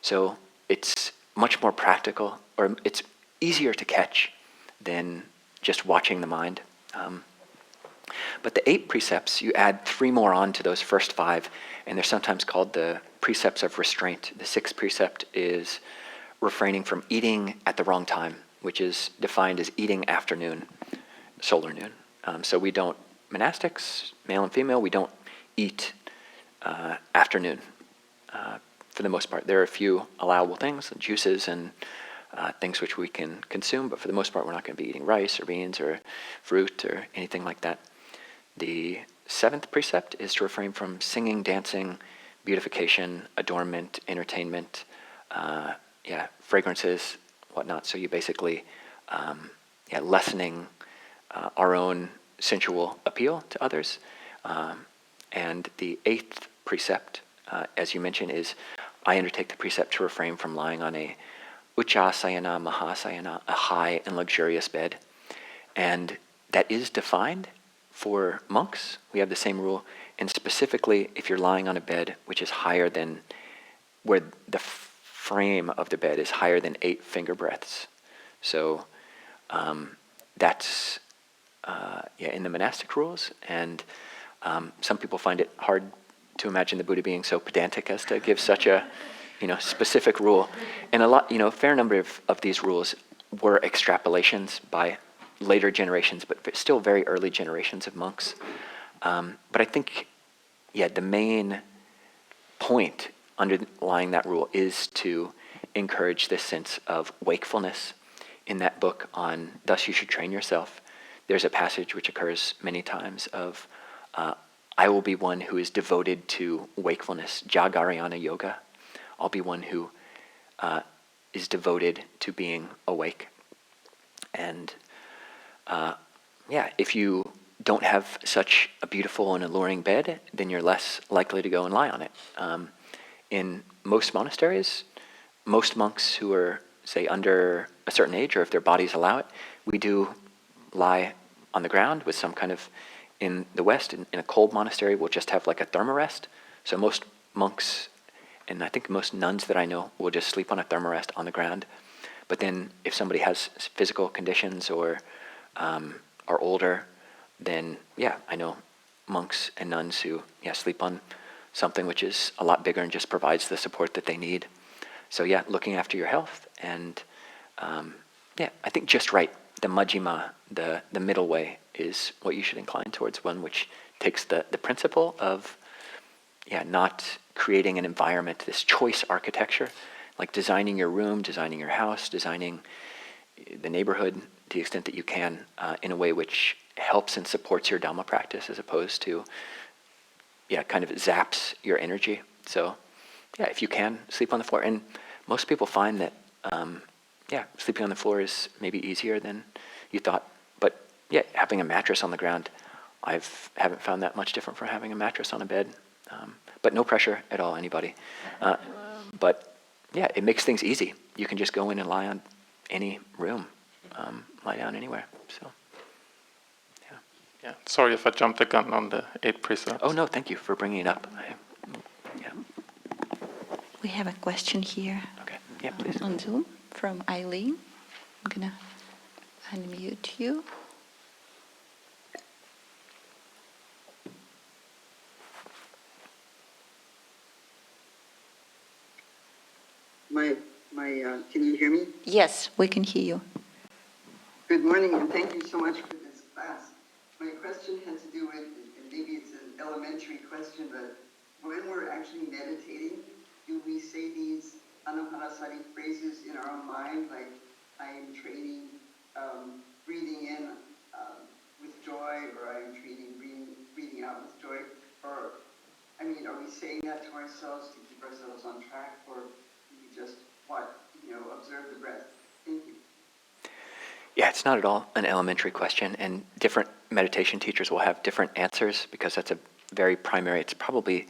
So it's much more practical, or it's easier to catch than just watching the mind. But the 8 precepts, you add 3 more on to those first 5, and they're sometimes called the precepts of restraint. The 6th precept is refraining from eating at the wrong time, which is defined as eating afternoon, solar noon. So we don't, monastics, male and female, we don't eat afternoon for the most part. There are a few allowable things, juices and things which we can consume, but for the most part we're not going to be eating rice or beans or fruit or anything like that. The 7th precept is to refrain from singing, dancing, beautification, adornment, entertainment, fragrances, whatnot. So you basically, lessening our own sensual appeal to others. And the 8th precept, as you mentioned, is I undertake the precept to refrain from lying on a Uchasayana, Mahasayana, a high and luxurious bed. And that is defined for monks. We have the same rule. And specifically, if you're lying on a bed which is higher than, where the frame of the bed is higher than 8 finger breadths. So that's in the monastic rules. And some people find it hard to imagine the Buddha being so pedantic as to give such a specific rule. And a fair number of these rules were extrapolations by later generations, but still very early generations of monks. But I think, the main point underlying that rule is to encourage this sense of wakefulness. In that book on Thus You Should Train Yourself, there's a passage which occurs many times of, I will be one who is devoted to wakefulness, Jagarayana Yoga. I'll be one who is devoted to being awake. And if you don't have such a beautiful and alluring bed, then you're less likely to go and lie on it. In most monasteries, most monks who are, say, under a certain age, or if their bodies allow it, we do lie on the ground with some kind of, in the West, in a cold monastery, we'll just have like a thermarest. So most monks, and I think most nuns that I know, will just sleep on a thermarest on the ground. But then if somebody has physical conditions or are older, then I know monks and nuns who sleep on something which is a lot bigger and just provides the support that they need. So looking after your health, and I think just right, the majjhima, the middle way, is what you should incline towards, one which takes the principle of not creating an environment, this choice architecture, like designing your room, designing your house, designing the neighborhood to the extent that you can in a way which helps and supports your Dhamma practice, as opposed to kind of zaps your energy. So if you can, sleep on the floor. And most people find that sleeping on the floor is maybe easier than you thought. But having a mattress on the ground, I haven't found that much different from having a mattress on a bed. But no pressure at all, anybody. But it makes things easy. You can just go in and lie on any room, lie down anywhere. So, Sorry if I jumped the gun on the 8 precepts. Oh no, thank you for bringing it up. We have a question here. Okay, please. On Zoom from Eileen. I'm gonna unmute you. Can you hear me? Yes, we can hear you. Good morning, and thank you so much for this class. My question had to do with, and maybe it's an elementary question, but when we're actually meditating, do we say these anapanasati phrases in our own mind, like I am training breathing in with joy, or I am training breathing out with joy? Or, I mean, are we saying that to ourselves to keep ourselves on track, or do we just, observe the breath? Thank you. Yeah, it's not at all an elementary question, and different meditation teachers will have different answers because that's a very primary, it's probably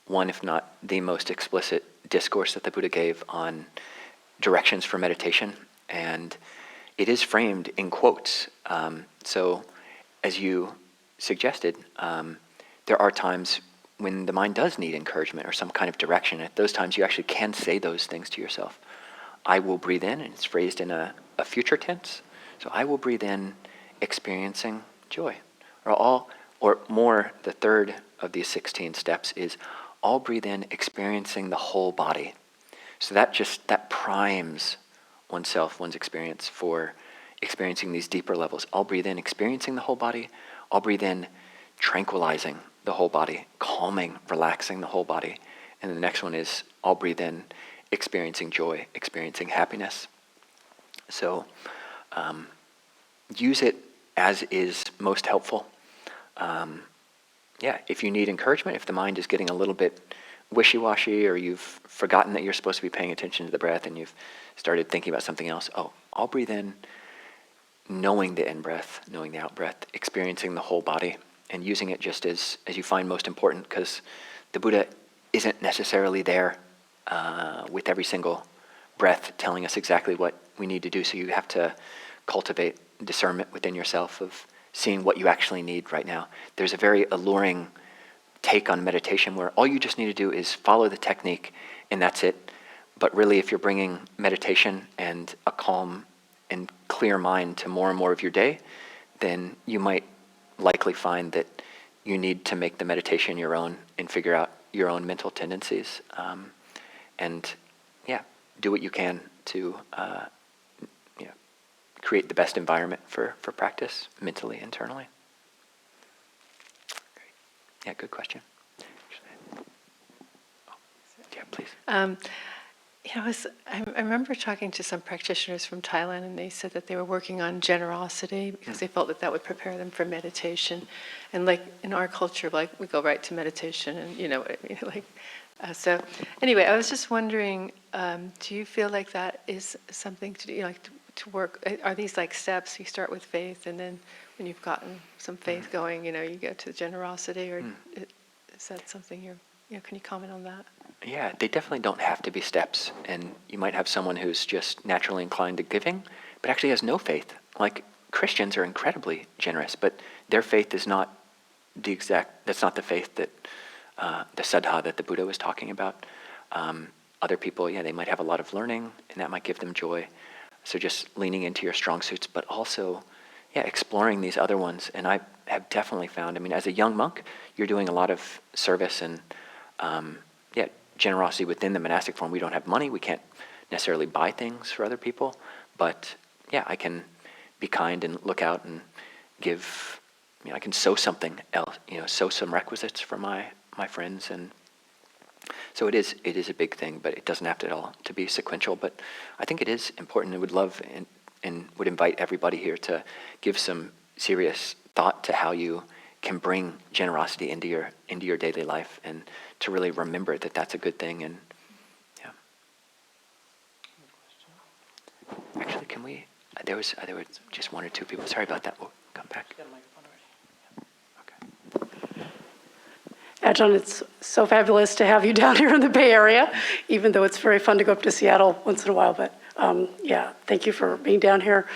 one, if not the most explicit discourse that the Buddha gave on directions for meditation, and it is framed in quotes. So, as you suggested, there are times when the mind does need encouragement or some kind of direction. At those times, you actually can say those things to yourself. I will breathe in, and it's phrased in a future tense. So I will breathe in, experiencing joy. Or more, the third of these 16 steps is I'll breathe in, experiencing the whole body. So that primes oneself, one's experience for experiencing these deeper levels. I'll breathe in, experiencing the whole body. I'll breathe in, tranquilizing the whole body, calming, relaxing the whole body. And the next one is I'll breathe in, experiencing joy, experiencing happiness. So use it as is most helpful. If you need encouragement, if the mind is getting a little bit wishy-washy, or you've forgotten that you're supposed to be paying attention to the breath and you've started thinking about something else, I'll breathe in, knowing the in-breath, knowing the out-breath, experiencing the whole body, and using it just as you find most important, because the Buddha isn't necessarily there with every single breath telling us exactly what we need to do. So you have to cultivate discernment within yourself of seeing what you actually need right now. There's a very alluring take on meditation where all you just need to do is follow the technique and that's it. But really, if you're bringing meditation and a calm and clear mind to more and more of your day, then you might likely find that you need to make the meditation your own and figure out your own mental tendencies. Do what you can to create the best environment for practice, mentally, internally. Great. Yeah, good question. Yeah, please. I remember talking to some practitioners from Thailand, and they said that they were working on generosity because they felt that would prepare them for meditation. And like in our culture, like we go right to meditation, and you know what I mean. So anyway, I was just wondering, do you feel like that is something to do, to work? Are these like steps? You start with faith, and then when you've gotten some faith going, you go to generosity, or is that something can you comment on that? Yeah, they definitely don't have to be steps. And you might have someone who's just naturally inclined to giving, but actually has no faith. Like Christians are incredibly generous, but their faith is not that's not the faith that the Saddhā that the Buddha was talking about. Other people, they might have a lot of learning, and that might give them joy. So just leaning into your strong suits, but also, exploring these other ones. And I have definitely found, as a young monk, you're doing a lot of service and, generosity within the monastic form. We don't have money. We can't necessarily buy things for other people. But, I can be kind and look out and give, I can sow something else, sow some requisites for my friends. And so it is a big thing, but it doesn't have to at all to be sequential. But I think it is important. I would love and would invite everybody here to give some serious thought to how you can bring generosity into your daily life, and to really remember that that's a good thing. And actually, can we? There was just one or two people. Sorry about that. We'll come back. Ajahn, it's so fabulous to have you down here in the Bay Area, even though it's very fun to go up to Seattle once in a while. But thank you for being down here.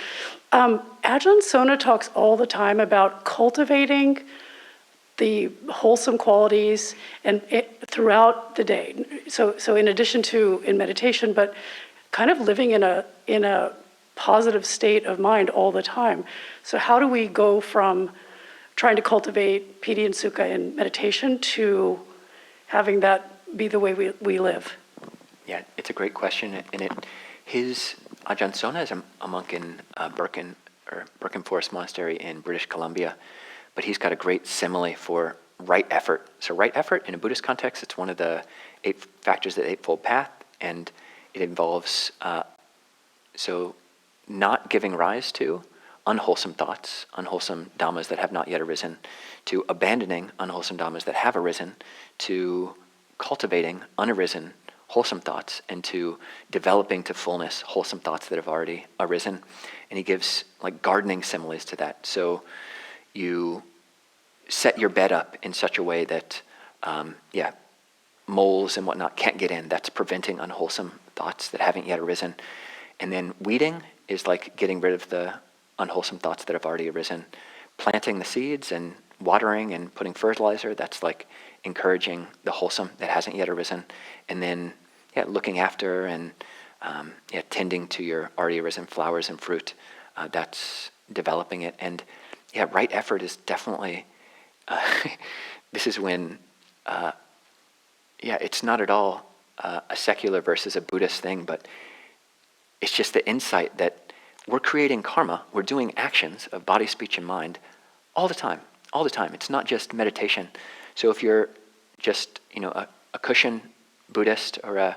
Ajahn Sona talks all the time about cultivating the wholesome qualities and throughout the day. So in addition to in meditation, but kind of living in a positive state of mind all the time. So how do we go from trying to cultivate piti and sukha in meditation to having that be the way we live? Yeah, it's a great question, and Ajahn Sona is a monk in Birken Forest Monastery in British Columbia, but he's got a great simile for right effort. So right effort in a Buddhist context, it's one of the 8 factors of the Eightfold Path, and it involves not giving rise to unwholesome thoughts, unwholesome dhammas that have not yet arisen, to abandoning unwholesome dhammas that have arisen, to cultivating unarisen wholesome thoughts, and to developing to fullness wholesome thoughts that have already arisen. And he gives like gardening similes to that. So you set your bed up in such a way that, moles and whatnot can't get in. That's preventing unwholesome thoughts that haven't yet arisen. And then weeding is like getting rid of the unwholesome thoughts that have already arisen. Planting the seeds and watering and putting fertilizer, that's like encouraging the wholesome that hasn't yet arisen. And then looking after and tending to your already arisen flowers and fruit, that's developing it. And right effort is definitely, this is when, it's not at all a secular versus a Buddhist thing, but it's just the insight that we're creating karma, we're doing actions of body, speech, and mind all the time. It's not just meditation. So if you're just, a cushion Buddhist, or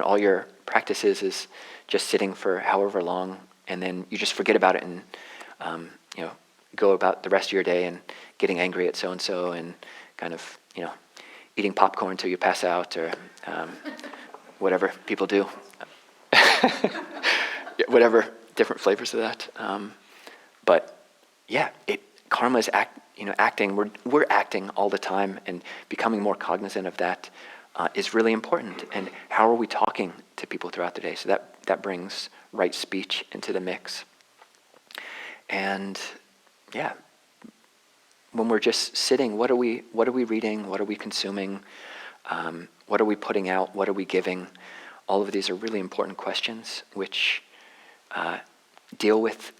all your practices is just sitting for however long, and then you just forget about it and, go about the rest of your day and getting angry at so-and-so and kind of, eating popcorn until you pass out, or whatever people do. Whatever different flavors of that. Karma is acting. We're acting all the time, and becoming more cognizant of that is really important. And how are we talking to people throughout the day? So that brings right speech into the mix. And when we're just sitting, what are we reading? What are we consuming? What are we putting out? What are we giving? All of these are really important questions, which deal with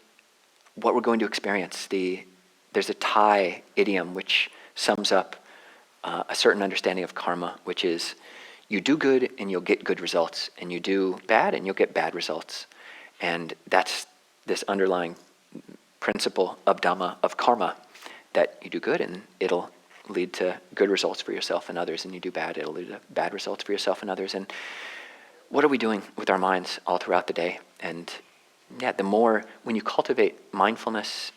what we're going to experience. There's a Thai idiom which sums up a certain understanding of karma, which is you do good and you'll get good results, and you do bad and you'll get bad results. And that's this underlying principle of Dhamma, of karma, that you do good and it'll lead to good results for yourself and others, and you do bad, it'll lead to bad results for yourself and others. And what are we doing with our minds all throughout the day? And the more, when you cultivate mindfulness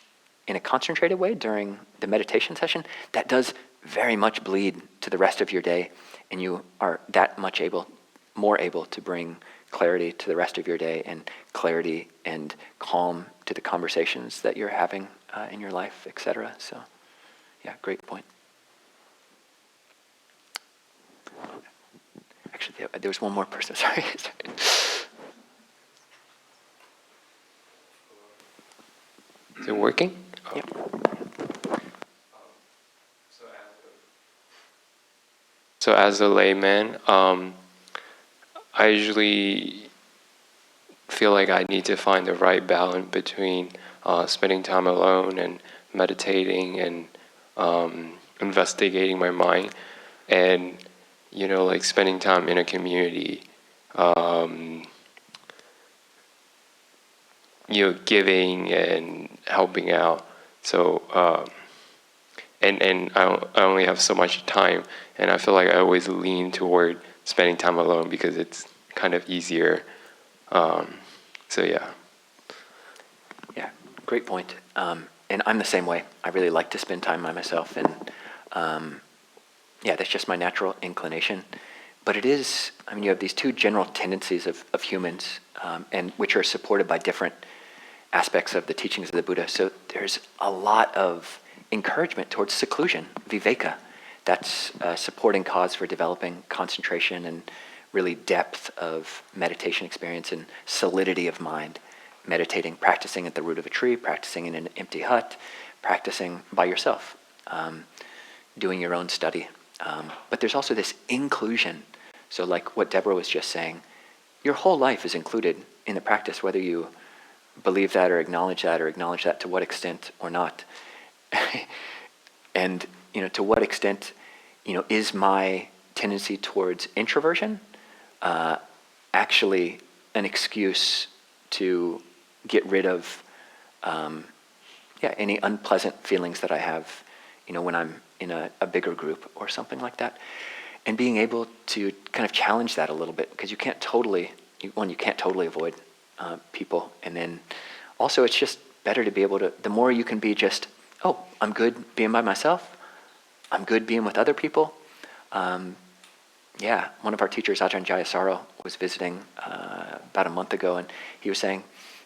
in a concentrated way during the meditation session, that does very much bleed to the rest of your day, and you are that much more able to bring clarity to the rest of your day, and clarity and calm to the conversations that you're having in your life, etc. So, great point. Actually, there was one more person. Sorry. Is it working? Yep. So as a layman, I usually feel like I need to find the right balance between spending time alone and meditating and investigating my mind, and like spending time in a community, giving and helping out. So and I only have so much time, and I feel like I always lean toward spending time alone because it's kind of easier. Yeah, great point. And I'm the same way. I really like to spend time by myself, and that's just my natural inclination. But it is, you have these two general tendencies of humans, and which are supported by different aspects of the teachings of the Buddha. So there's a lot of encouragement towards seclusion, viveka. That's a supporting cause for developing concentration and really depth of meditation experience and solidity of mind. Meditating, practicing at the root of a tree, practicing in an empty hut, practicing by yourself, doing your own study. But there's also this inclusion. So like what Deborah was just saying, your whole life is included in the practice, whether you believe that or acknowledge that to what extent or not. And to what extent is my tendency towards introversion actually an excuse to get rid of any unpleasant feelings that I have, when I'm in a bigger group or something like that. And being able to kind of challenge that a little bit, because you can't totally avoid people. And then also it's just better to be able to, the more you can be just, oh, I'm good being by myself, I'm good being with other people. One of our teachers, Ajahn Jayasaro, was visiting about a month ago, and he was saying,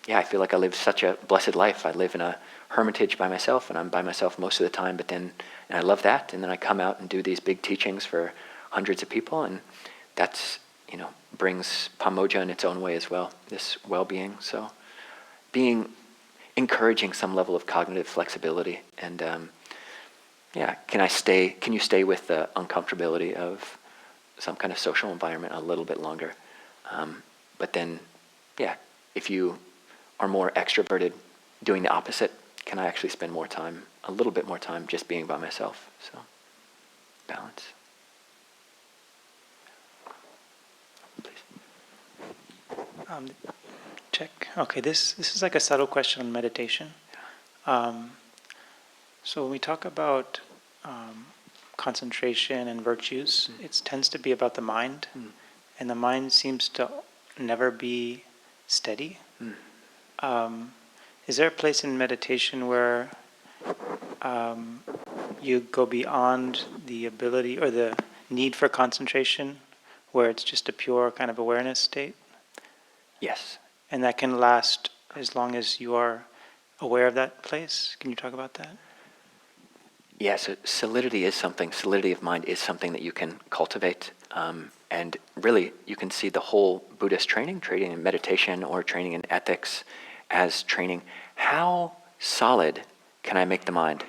I feel like I live such a blessed life. I live in a hermitage by myself, and I'm by myself most of the time, and I love that. And then I come out and do these big teachings for hundreds of people, and that's, brings Pāññā in its own way as well, this well-being. So encouraging some level of cognitive flexibility, and can you stay with the uncomfortability of some kind of social environment a little bit longer? But then, if you are more extroverted, doing the opposite, can I actually spend a little bit more time just being by myself? So, balance. Check. Okay, this is like a subtle question on meditation. So when we talk about concentration and virtues, it tends to be about the mind, and the mind seems to never be steady. Is there a place in meditation where you go beyond the ability or the need for concentration, where it's just a pure kind of awareness state? Yes. And that can last as long as you are aware of that place? Can you talk about that? Yeah, so solidity of mind is something that you can cultivate. And really, you can see the whole Buddhist training in meditation or training in ethics as training. How solid can I make the mind?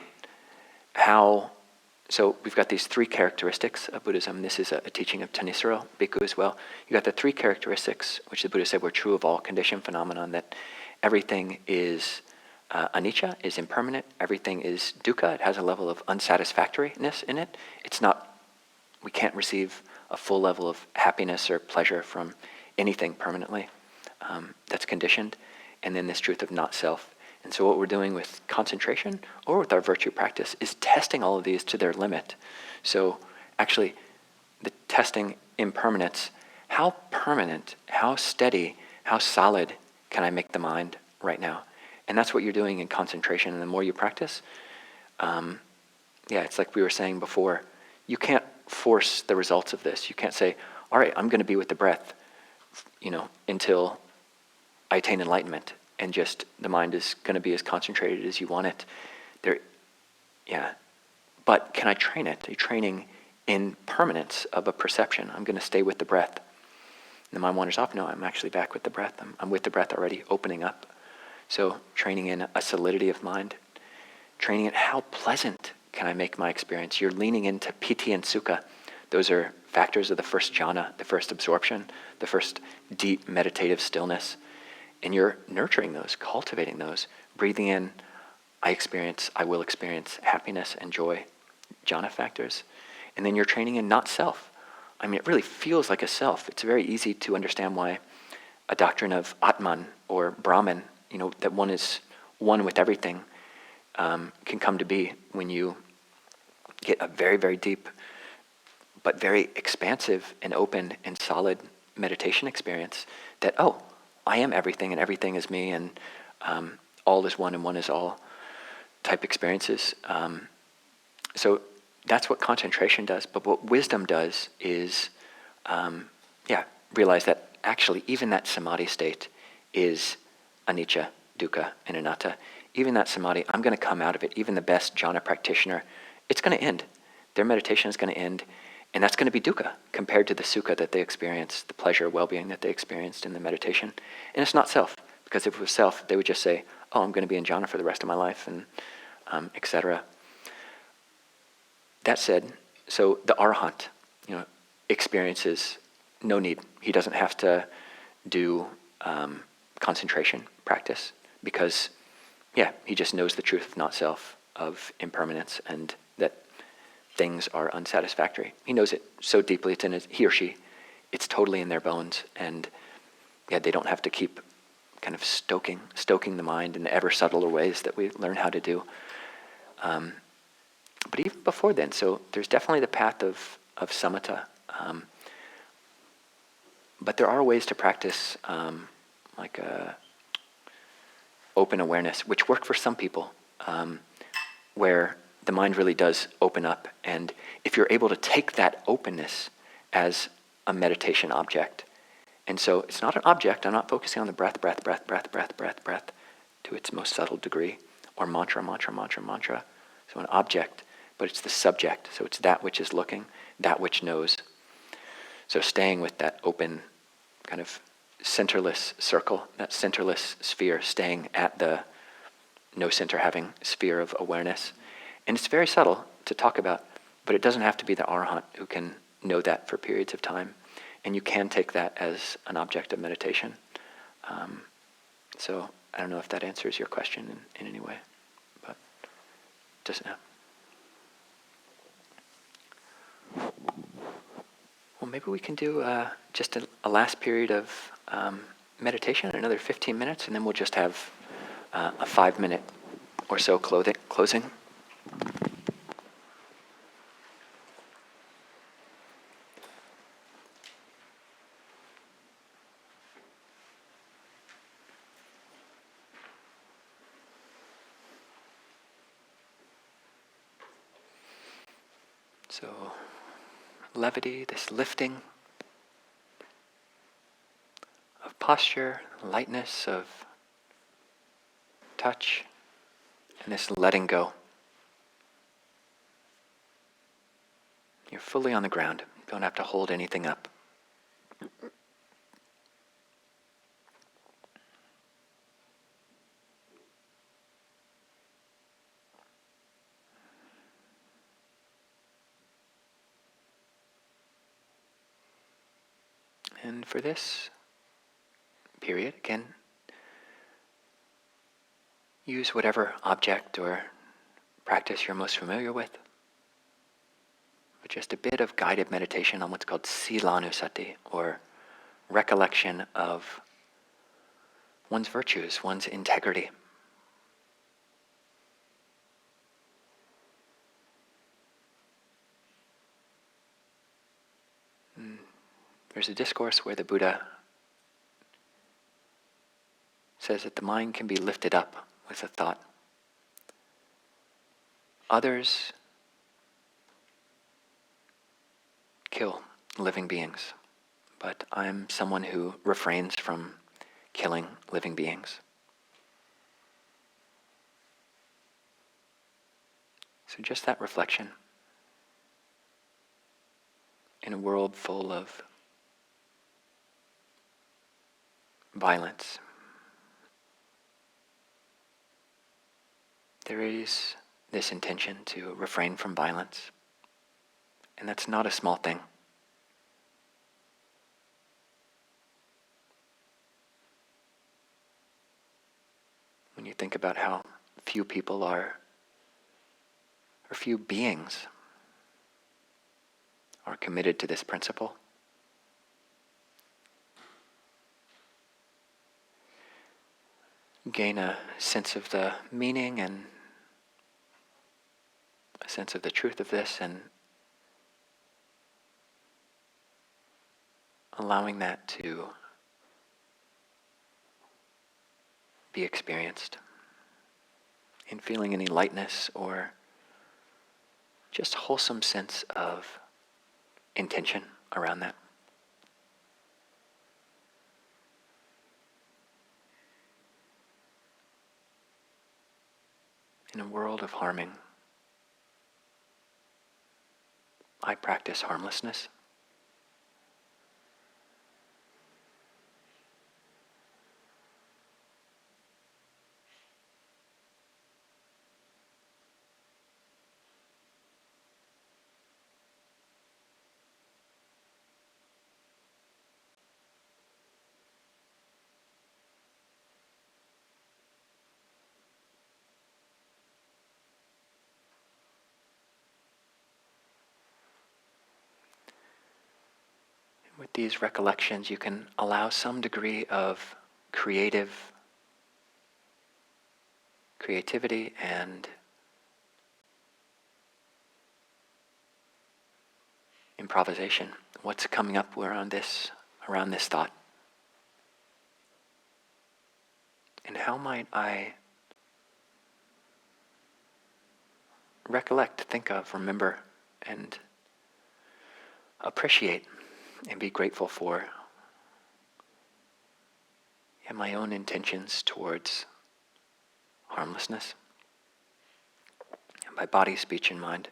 So we've got these three characteristics of Buddhism. This is a teaching of Thanissaro Bhikkhu as well. You got the three characteristics, which the Buddha said were true of all conditioned phenomenon, that everything is anicca, is impermanent. Everything is dukkha. It has a level of unsatisfactoriness in it. We can't receive a full level of happiness or pleasure from anything permanently. That's conditioned. And then this truth of not self. And so what we're doing with concentration or with our virtue practice is testing all of these to their limit. So actually, the testing impermanence, how permanent, how steady, how solid can I make the mind right now? And that's what you're doing in concentration. And the more you practice, it's like we were saying before, you can't force the results of this. You can't say, all right, I'm going to be with the breath, until I attain enlightenment. And just the mind is going to be as concentrated as you want it. But can I train it? Are you training in permanence of a perception? I'm going to stay with the breath. And the mind wanders off. No, I'm actually back with the breath. I'm with the breath already, opening up. So training in a solidity of mind. Training in how pleasant can I make my experience? You're leaning into piti and sukha. Those are factors of the first jhana, the first absorption, the first deep meditative stillness. And you're nurturing those, cultivating those, breathing in, I will experience happiness and joy, jhana factors. And then you're training in not self. I mean, it really feels like a self. It's very easy to understand why a doctrine of Atman or Brahman, that one is one with everything, can come to be when you get a very, very deep, but very expansive and open and solid meditation experience that, I am everything and everything is me and all is one and one is all type experiences. So that's what concentration does. But what wisdom does is, realize that actually even that samadhi state is anicca, dukkha, and anatta. Even that samadhi, I'm going to come out of it. Even the best jhana practitioner, it's going to end. Their meditation is going to end. And that's going to be dukkha compared to the sukha that they experienced, the pleasure, well-being that they experienced in the meditation. And it's not self, because if it was self, they would just say, I'm going to be in jhana for the rest of my life, and etc. That said, so the arahant, experiences no need. He doesn't have to do concentration practice because, he just knows the truth of not self, of impermanence, and that things are unsatisfactory. He knows it so deeply, he or she it's totally in their bones, and yeah, they don't have to keep kind of stoking the mind in ever subtler ways that we learn how to do. But even before then, so there's definitely the path of samatha. But there are ways to practice like open awareness, which work for some people, where the mind really does open up. And if you're able to take that openness as a meditation object, and so it's not an object, I'm not focusing on the breath to its most subtle degree, or mantra. So an object, but it's the subject. So it's that which is looking, that which knows. So staying with that open kind of centerless circle, that centerless sphere, staying at the no center having sphere of awareness. And it's very subtle to talk about, but it doesn't have to be the arahant who can know that for periods of time. And you can take that as an object of meditation. So I don't know if that answers your question in any way, but it doesn't have. Well, maybe we can do just a last period of meditation, another 15 minutes, and then we'll just have a 5-minute or so closing. So, levity, this lifting of posture, lightness of touch, and this letting go. You're fully on the ground. You don't have to hold anything up. And for this period, again, use whatever object or practice you're most familiar with. But just a bit of guided meditation on what's called Sīla, or recollection of one's virtues, one's integrity. There's a discourse where the Buddha says that the mind can be lifted up with a thought. Others kill living beings, but I'm someone who refrains from killing living beings. So just that reflection in a world full of violence, there is this intention to refrain from violence, and that's not a small thing. When you think about how few people are, or few beings are committed to this principle, gain a sense of the meaning and a sense of the truth of this, and allowing that to be experienced, and feeling any lightness or just wholesome sense of intention around that. In a world of harming, I practice harmlessness. these recollections, you can allow some degree of creativity and improvisation. What's coming up around this thought? And how might I recollect, think of, remember, and appreciate and be grateful for my own intentions towards harmlessness, and by body, speech, and mind.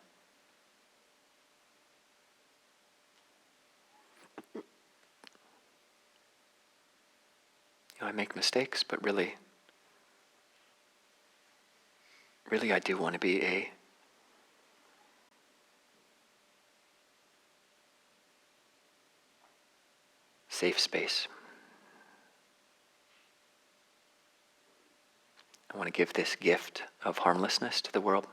I make mistakes, but really I do want to be a safe space. I want to give this gift of harmlessness to the world.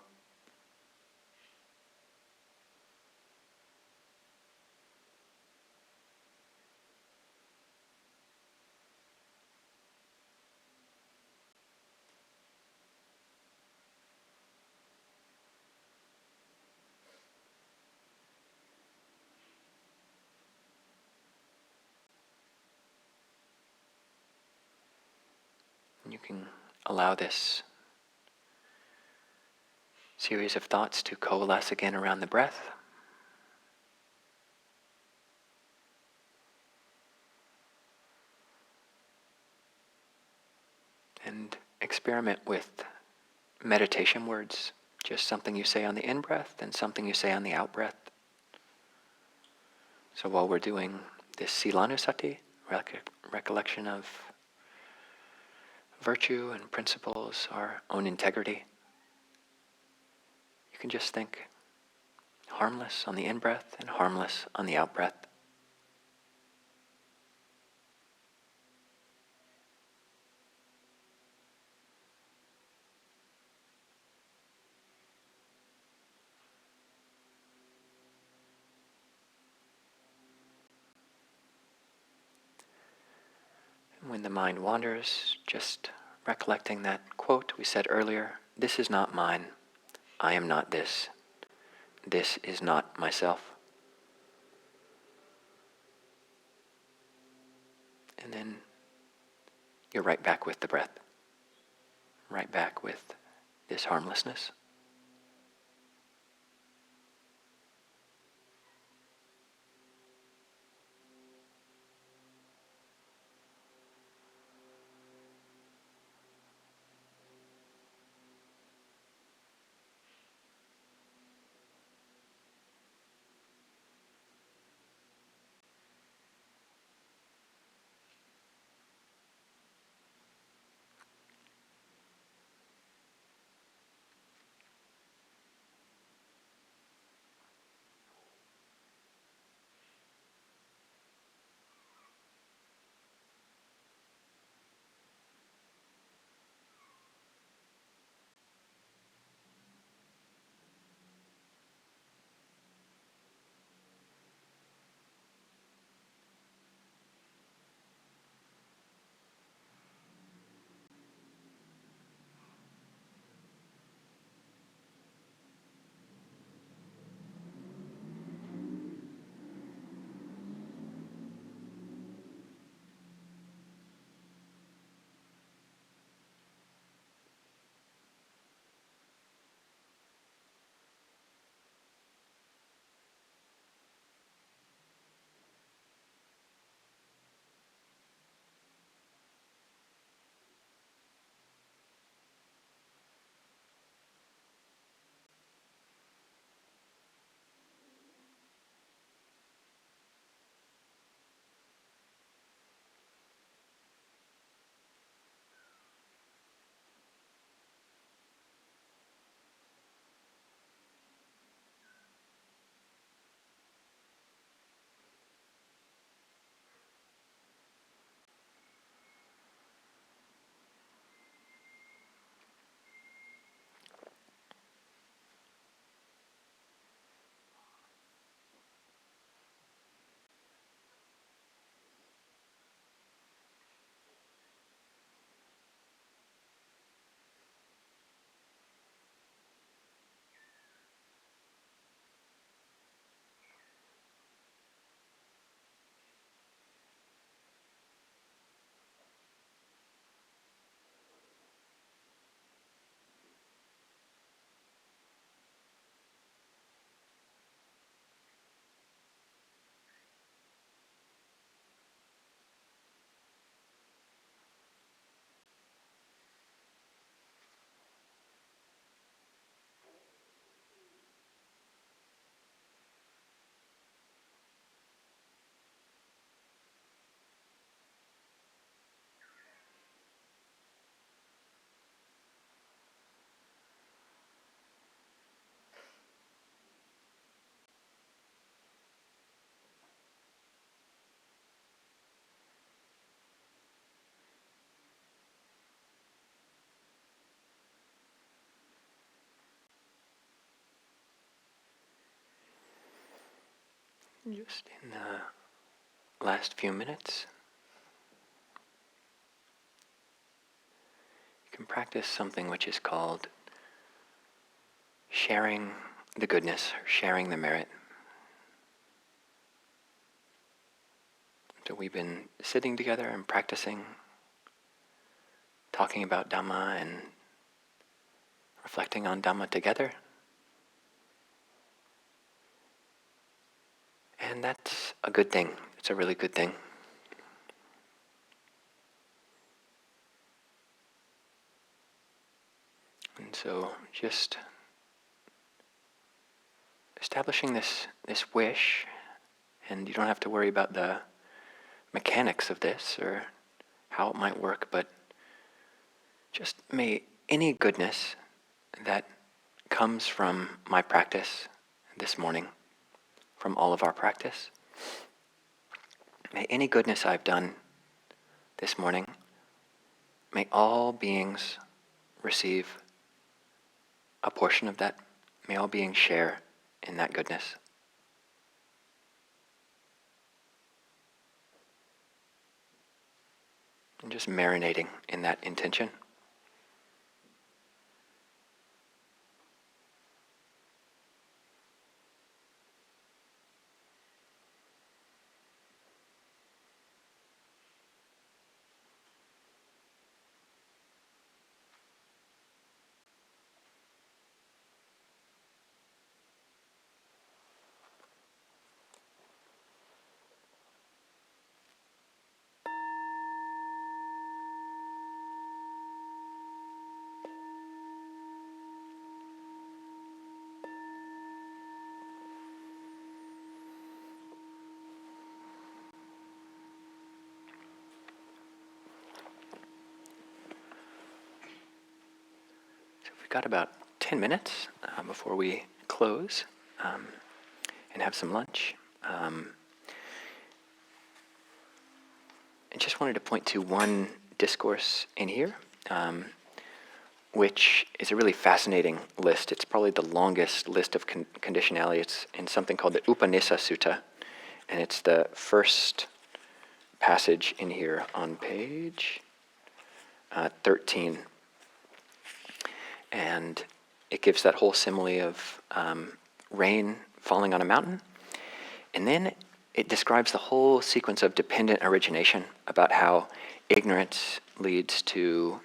And you can allow this series of thoughts to coalesce again around the breath. And experiment with meditation words, just something you say on the in-breath and something you say on the out-breath. So while we're doing this Sīlanusati, recollection of virtue and principles, our own integrity, you can just think harmless on the in-breath and harmless on the out-breath. And when the mind wanders, just recollecting that quote we said earlier, "This is not mine. I am not this. This is not myself." And then you're right back with the breath, right back with this harmlessness. Just in the last few minutes, you can practice something which is called sharing the goodness, or sharing the merit. So we've been sitting together and practicing, talking about Dhamma and reflecting on Dhamma together. And that's a good thing. It's a really good thing. And so just establishing this wish, and you don't have to worry about the mechanics of this or how it might work, but just may any goodness that comes from my practice this morning, from all of our practice, may any goodness I've done this morning, may all beings receive a portion of that. May all beings share in that goodness. And just marinating in that intention. We've got about 10 minutes before we close and have some lunch. I just wanted to point to one discourse in here, which is a really fascinating list. It's probably the longest list of conditionality. It's in something called the Upanisa Sutta, and it's the first passage in here on page 13. And it gives that whole simile of rain falling on a mountain. And then it describes the whole sequence of dependent origination, about how ignorance leads to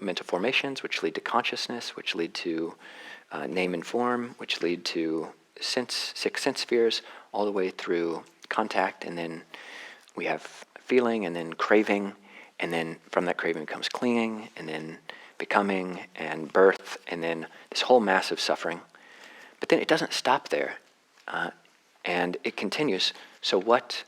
mental formations, which lead to consciousness, which lead to name and form, which lead to six sense spheres, all the way through contact, and then we have feeling, and then craving, and then from that craving comes clinging, and then becoming, and birth, and then this whole massive suffering. But then it doesn't stop there, and it continues. So what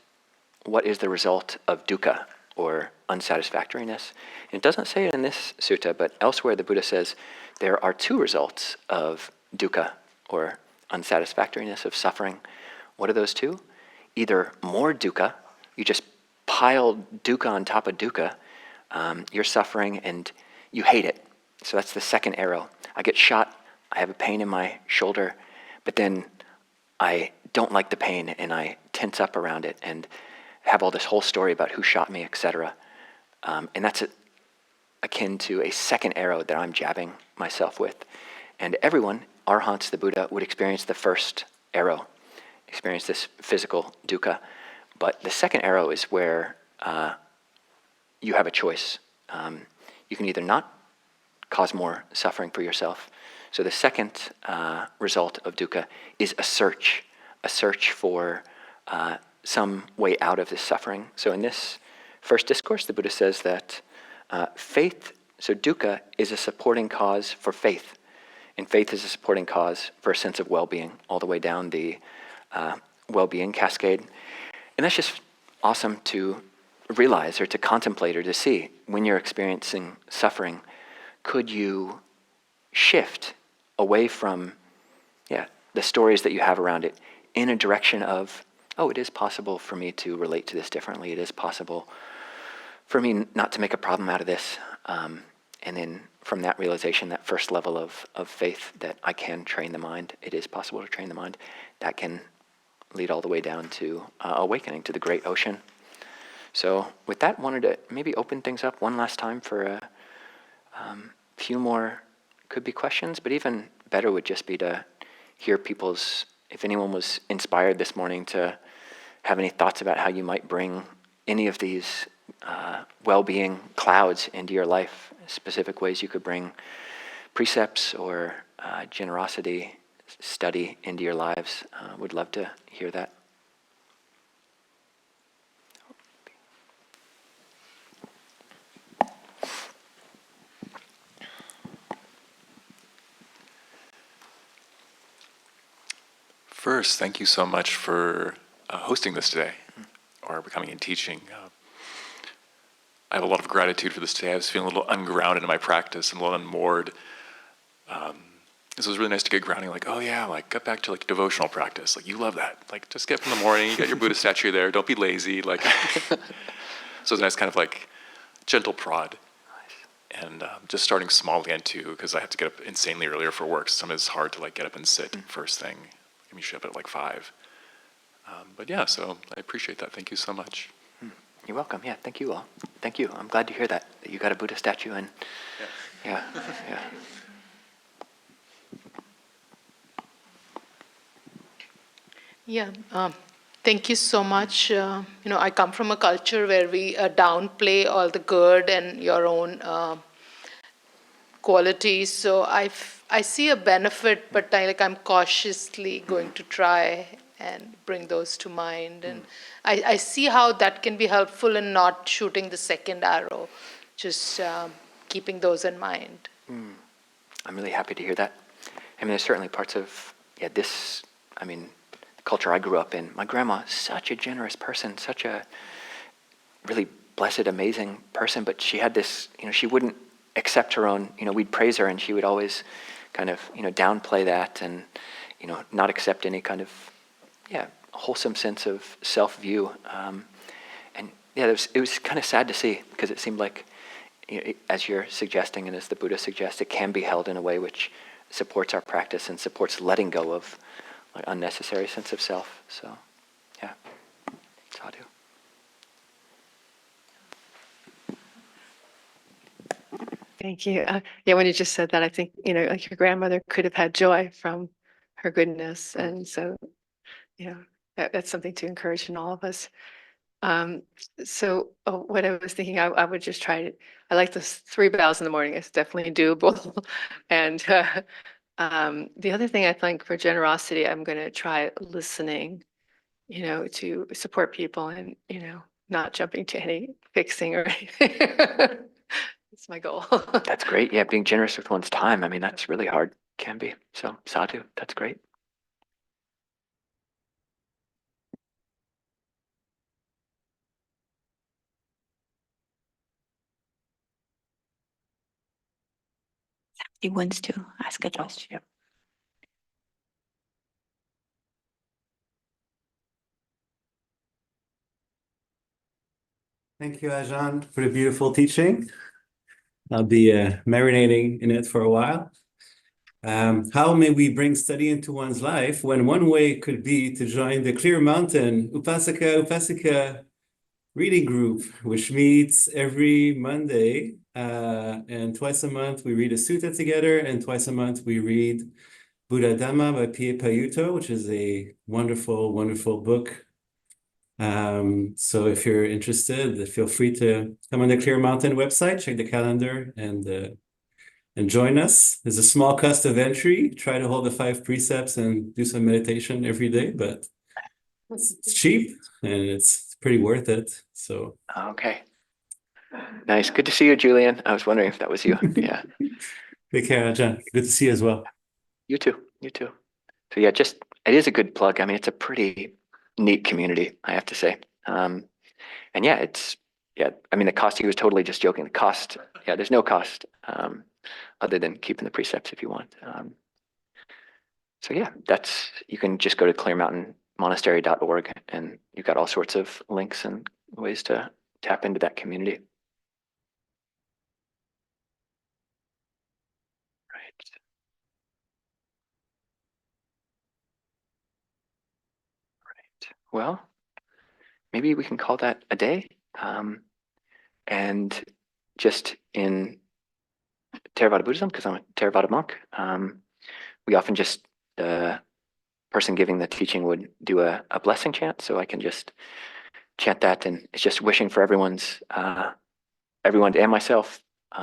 is the result of dukkha, or unsatisfactoriness? And it doesn't say it in this sutta, but elsewhere the Buddha says there are two results of dukkha, or unsatisfactoriness, of suffering. What are those two? Either more dukkha, you just pile dukkha on top of dukkha, you're suffering and you hate it. So that's the second arrow. I get shot, I have a pain in my shoulder, but then I don't like the pain and I tense up around it and have all this whole story about who shot me, etc. And that's akin to a second arrow that I'm jabbing myself with. And everyone, arhants, the Buddha, would experience the first arrow, experience this physical dukkha. But the second arrow is where you have a choice. You can either not cause more suffering for yourself. So the second result of dukkha is a search for some way out of this suffering. So in this first discourse, the Buddha says that faith, so dukkha is a supporting cause for faith. And faith is a supporting cause for a sense of well-being, all the way down the well-being cascade. And that's just awesome to realize, or to contemplate, or to see. When you're experiencing suffering, could you shift away from the stories that you have around it in a direction of, oh, it is possible for me to relate to this differently. It is possible for me not to make a problem out of this. And then from that realization, that first level of faith that I can train the mind, it is possible to train the mind, that can lead all the way down to awakening to the great ocean. So with that, wanted to maybe open things up one last time for a few more, could be questions, but even better would just be to hear people's, if anyone was inspired this morning to have any thoughts about how you might bring any of these well-being clouds into your life, specific ways you could bring precepts or generosity study into your lives. Would love to hear that. First, thank you so much for hosting this today, or coming and teaching. I have a lot of gratitude for this today. I was feeling a little ungrounded in my practice and a little unmoored. This was really nice to get grounding, like, oh yeah, like get back to like devotional practice. Like you love that. Like just get up in the morning, you got your Buddha statue there, don't be lazy. Like, so it's a nice kind of like gentle prod. And just starting small again too, because I have to get up insanely earlier for work. So sometimes it's hard to like get up and sit first thing. I usually up at like 5. But yeah, so I appreciate that. Thank you so much. You're welcome. Yeah, thank you all. Thank you. I'm glad to hear that you got a Buddha statue and yeah. Yeah, thank you so much. I come from a culture where we downplay all the good and your own qualities. So I see a benefit, but I'm cautiously going to try and bring those to mind. And I see how that can be helpful in not shooting the second arrow, just keeping those in mind. I'm really happy to hear that. I mean, there's certainly parts of, the culture I grew up in. My grandma, such a generous person, such a really blessed, amazing person, but she had this, she wouldn't accept her own, we'd praise her and she would always kind of, downplay that and, not accept any kind of, wholesome sense of self-view. It was kind of sad to see, because it seemed like, as you're suggesting and as the Buddha suggests, it can be held in a way which supports our practice and supports letting go of like unnecessary sense of self. So, yeah, Saddhā. Thank you. When you just said that, I think, like your grandmother could have had joy from her goodness. And so, that's something to encourage in all of us. What I was thinking, I would just try to, I like those 3 bows in the morning. It's definitely doable. And the other thing I think for generosity, I'm going to try listening, to support people and, not jumping to any fixing or anything. That's my goal. That's great. Yeah, being generous with one's time. I mean, that's really hard, can be. So, Saddhā, that's great. He wants to ask a question. Yep. Thank you, Ajahn, for the beautiful teaching. I'll be marinating in it for a while. How may we bring study into one's life when one way could be to join the Clear Mountain Upasika reading group, which meets every Monday, and twice a month we read a Suta together, and twice a month we read Buddha Dhamma by P.A. Payutto, which is a wonderful, wonderful book. So if you're interested, feel free to come on the Clear Mountain website, check the calendar, and join us. There's a small cost of entry. Try to hold the 5 precepts and do some meditation every day, but it's cheap and it's pretty worth it. So Okay. Nice. Good to see you, Julian. I was wondering if that was you. Yeah. Take care, Ajahn. Good to see you as well. You too. You too. So yeah, it is a good plug. I mean, it's a pretty neat community, I have to say. And the cost, he was totally just joking. The cost, there's no cost other than keeping the precepts if you want. You can just go to clearmountainmonastery.org and you've got all sorts of links and ways to tap into that community. well, maybe we can call that a day. And just in Theravada Buddhism, because I'm a Theravada monk, we often just, the person giving the teaching would do a blessing chant, so I can just chant that, and it's just wishing for everyone and myself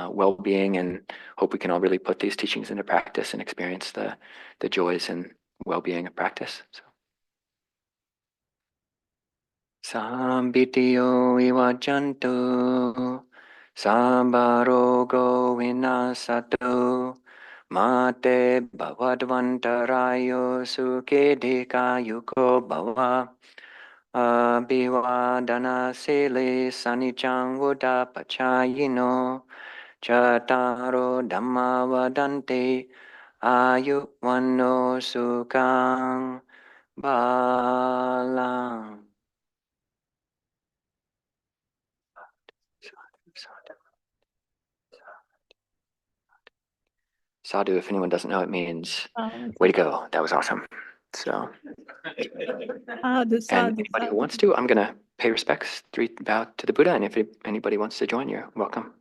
well-being, and hope we can all really put these teachings into practice and experience the joys and well-being of practice. So. Sambityo vivajantu, sambarogo vinasatu, mate bhavadvantarayo sukhe dekayuko bhava, abhivadana sile sanichang vudapachayino, chataro dhamma vadante ayuvano sukhang balang. Sadhu, if anyone doesn't know, it means way to go. That was awesome. So, and anybody who wants to, I'm going to pay respects, 3 bow to the Buddha, and if anybody wants to join, you're welcome.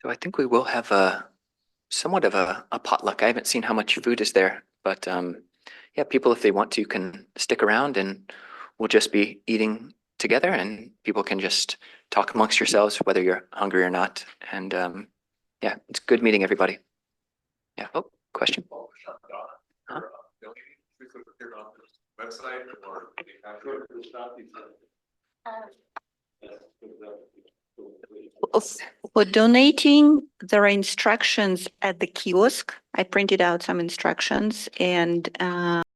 So I think we will have somewhat of a potluck. I haven't seen how much food is there, but yeah, people, if they want to, can stick around, and we'll just be eating together, and people can just talk amongst yourselves, whether you're hungry or not. And yeah, it's good meeting everybody. Yeah. Oh, question? Huh? For donating, there are instructions at the kiosk. I printed out some instructions, and